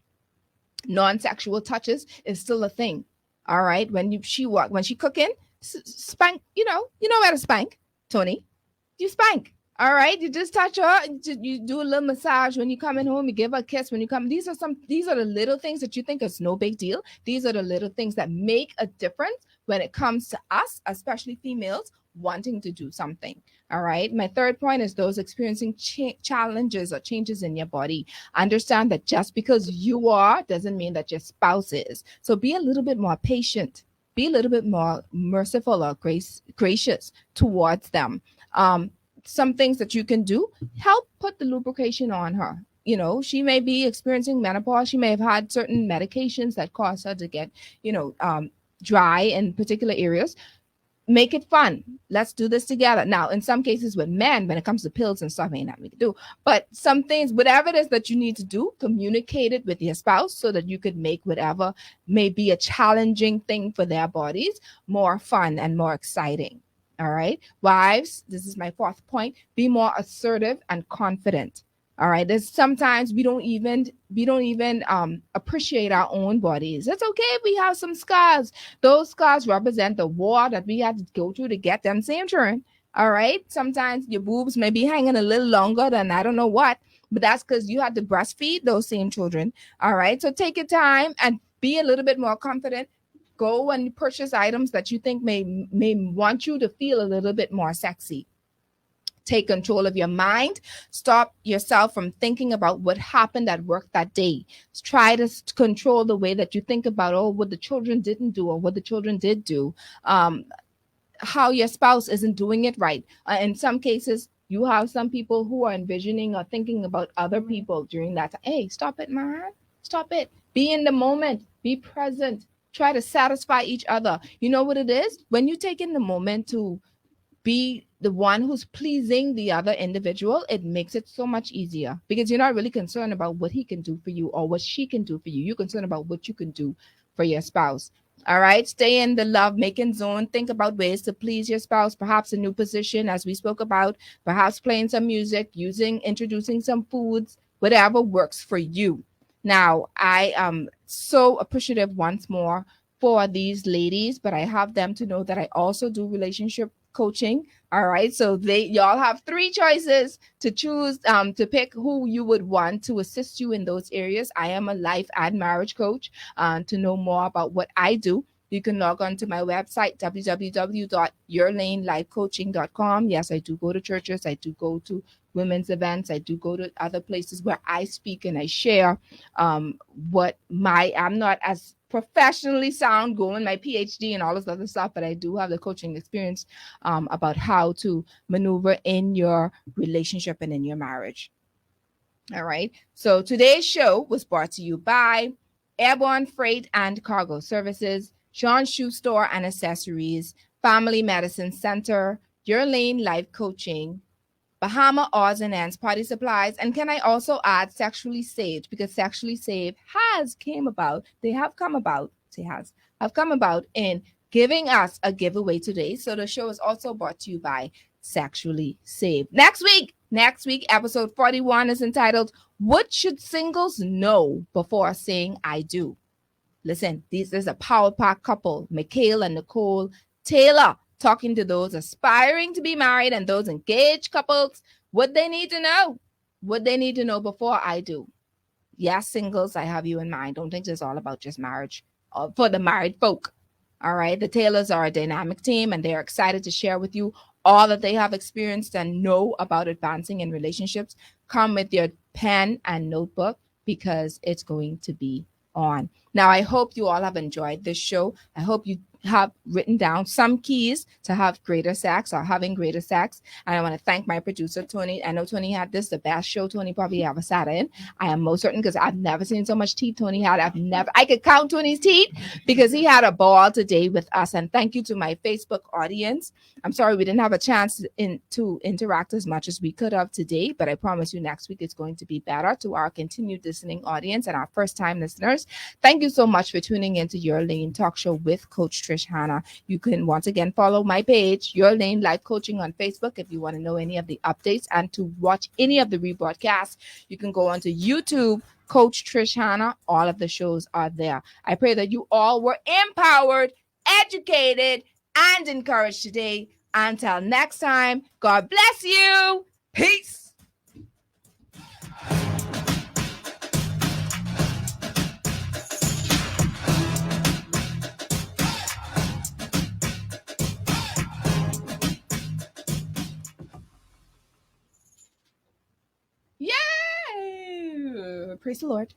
[SPEAKER 3] Non-sexual touches is still a thing. All right. When she cooking, spank. You know where to spank, Tony. You spank. All right. You just touch her. You do a little massage when you coming home. You give her a kiss when you come. These are the little things that you think is no big deal. These are the little things that make a difference when it comes to us, especially females, wanting to do something. All right. My third point is those experiencing challenges or changes in your body. Understand that just because you are doesn't mean that your spouse is. So be a little bit more patient. Be a little bit more merciful or gracious towards them. Some things that you can do, help put the lubrication on her. She may be experiencing menopause. She may have had certain medications that cause her to get, dry in particular areas. make it fun. Let's do this together. Now, in some cases with men, when it comes to pills and stuff, ain't nothing we can do. But some things, whatever it is that you need to do, communicate it with your spouse so that you could make whatever may be a challenging thing for their bodies more fun and more exciting. All right. Wives, this is my fourth point. Be more assertive and confident. All right. There's sometimes we don't even appreciate our own bodies. It's okay if we have some scars. Those scars represent the war that we had to go through to get them same turn. All right. Sometimes your boobs may be hanging a little longer than I don't know what, but that's because you had to breastfeed those same children. All right. So take your time and be a little bit more confident. Go and purchase items that you think may want you to feel a little bit more sexy. Take control of your mind. Stop yourself from thinking about what happened at work that day. Try to control the way that you think about, what the children didn't do or what the children did do. How your spouse isn't doing it right. In some cases, you have some people who are envisioning or thinking about other people during that time. Hey, stop it, man. Stop it. Be in the moment. Be present. Try to satisfy each other. You know what it is? When you take in the moment to be the one who's pleasing the other individual, it makes it so much easier because you're not really concerned about what he can do for you or what she can do for you. You're concerned about what you can do for your spouse. All right. Stay in the love making zone. Think about ways to please your spouse, perhaps a new position, as we spoke about, perhaps playing some music, introducing some foods, whatever works for you. Now, I am so appreciative once more for these ladies, but I have them to know that I also do relationship coaching. All right. So y'all have three choices to choose to pick who you would want to assist you in those areas. I am a life and marriage coach. To know more about what I do, you can log on to my website, www.yourlanelifecoaching.com. Yes, I do go to churches. I do go to women's events. I do go to other places where I speak and I share I'm not as professionally sound going my PhD and all this other stuff, but I do have the coaching experience about how to maneuver in your relationship and in your marriage. All right. So today's show was brought to you by Airborne Freight and Cargo Services, Sean Shoe Store and Accessories, Family Medicine Center, Your Lane Life Coaching, Bahama Odds and Ends Party Supplies, and can I also add Sexually Saved, because Sexually Saved have come about in giving us a giveaway today. So the show is also brought to you by Sexually Saved. Next week, episode 41 is entitled, What Should Singles Know Before Saying I Do? Listen, this is a power pack couple, Mikhail and Nicole Taylor, talking to those aspiring to be married and those engaged couples, what they need to know before I do. Yes, singles, I have you in mind. Don't think it's all about just marriage for the married folk. All right. The Taylors are a dynamic team and they're excited to share with you all that they have experienced and know about advancing in relationships. Come with your pen and notebook because it's going to be on. Now, I hope you all have enjoyed this show. I hope you have written down some keys to have greater sex or having greater sex. And I want to thank my producer, Tony. I know Tony had the best show Tony probably ever sat in. I am most certain because I've never seen so much teeth Tony had. I could count Tony's teeth because he had a ball today with us. And thank you to my Facebook audience. I'm sorry we didn't have a chance to interact as much as we could have today, but I promise you next week it's going to be better. To our continued listening audience and our first-time listeners, thank you so much for tuning into Your Lane Talk Show with Coach Trish Hanna. You can once again follow my page, Your Lane Life Coaching, on Facebook if you want to know any of the updates and to watch any of the rebroadcasts. You can go onto YouTube, Coach Trish Hanna. All of the shows are there. I pray that you all were empowered, educated, and encouraged today. Until next time, God bless you. Peace. Yay! Praise the Lord.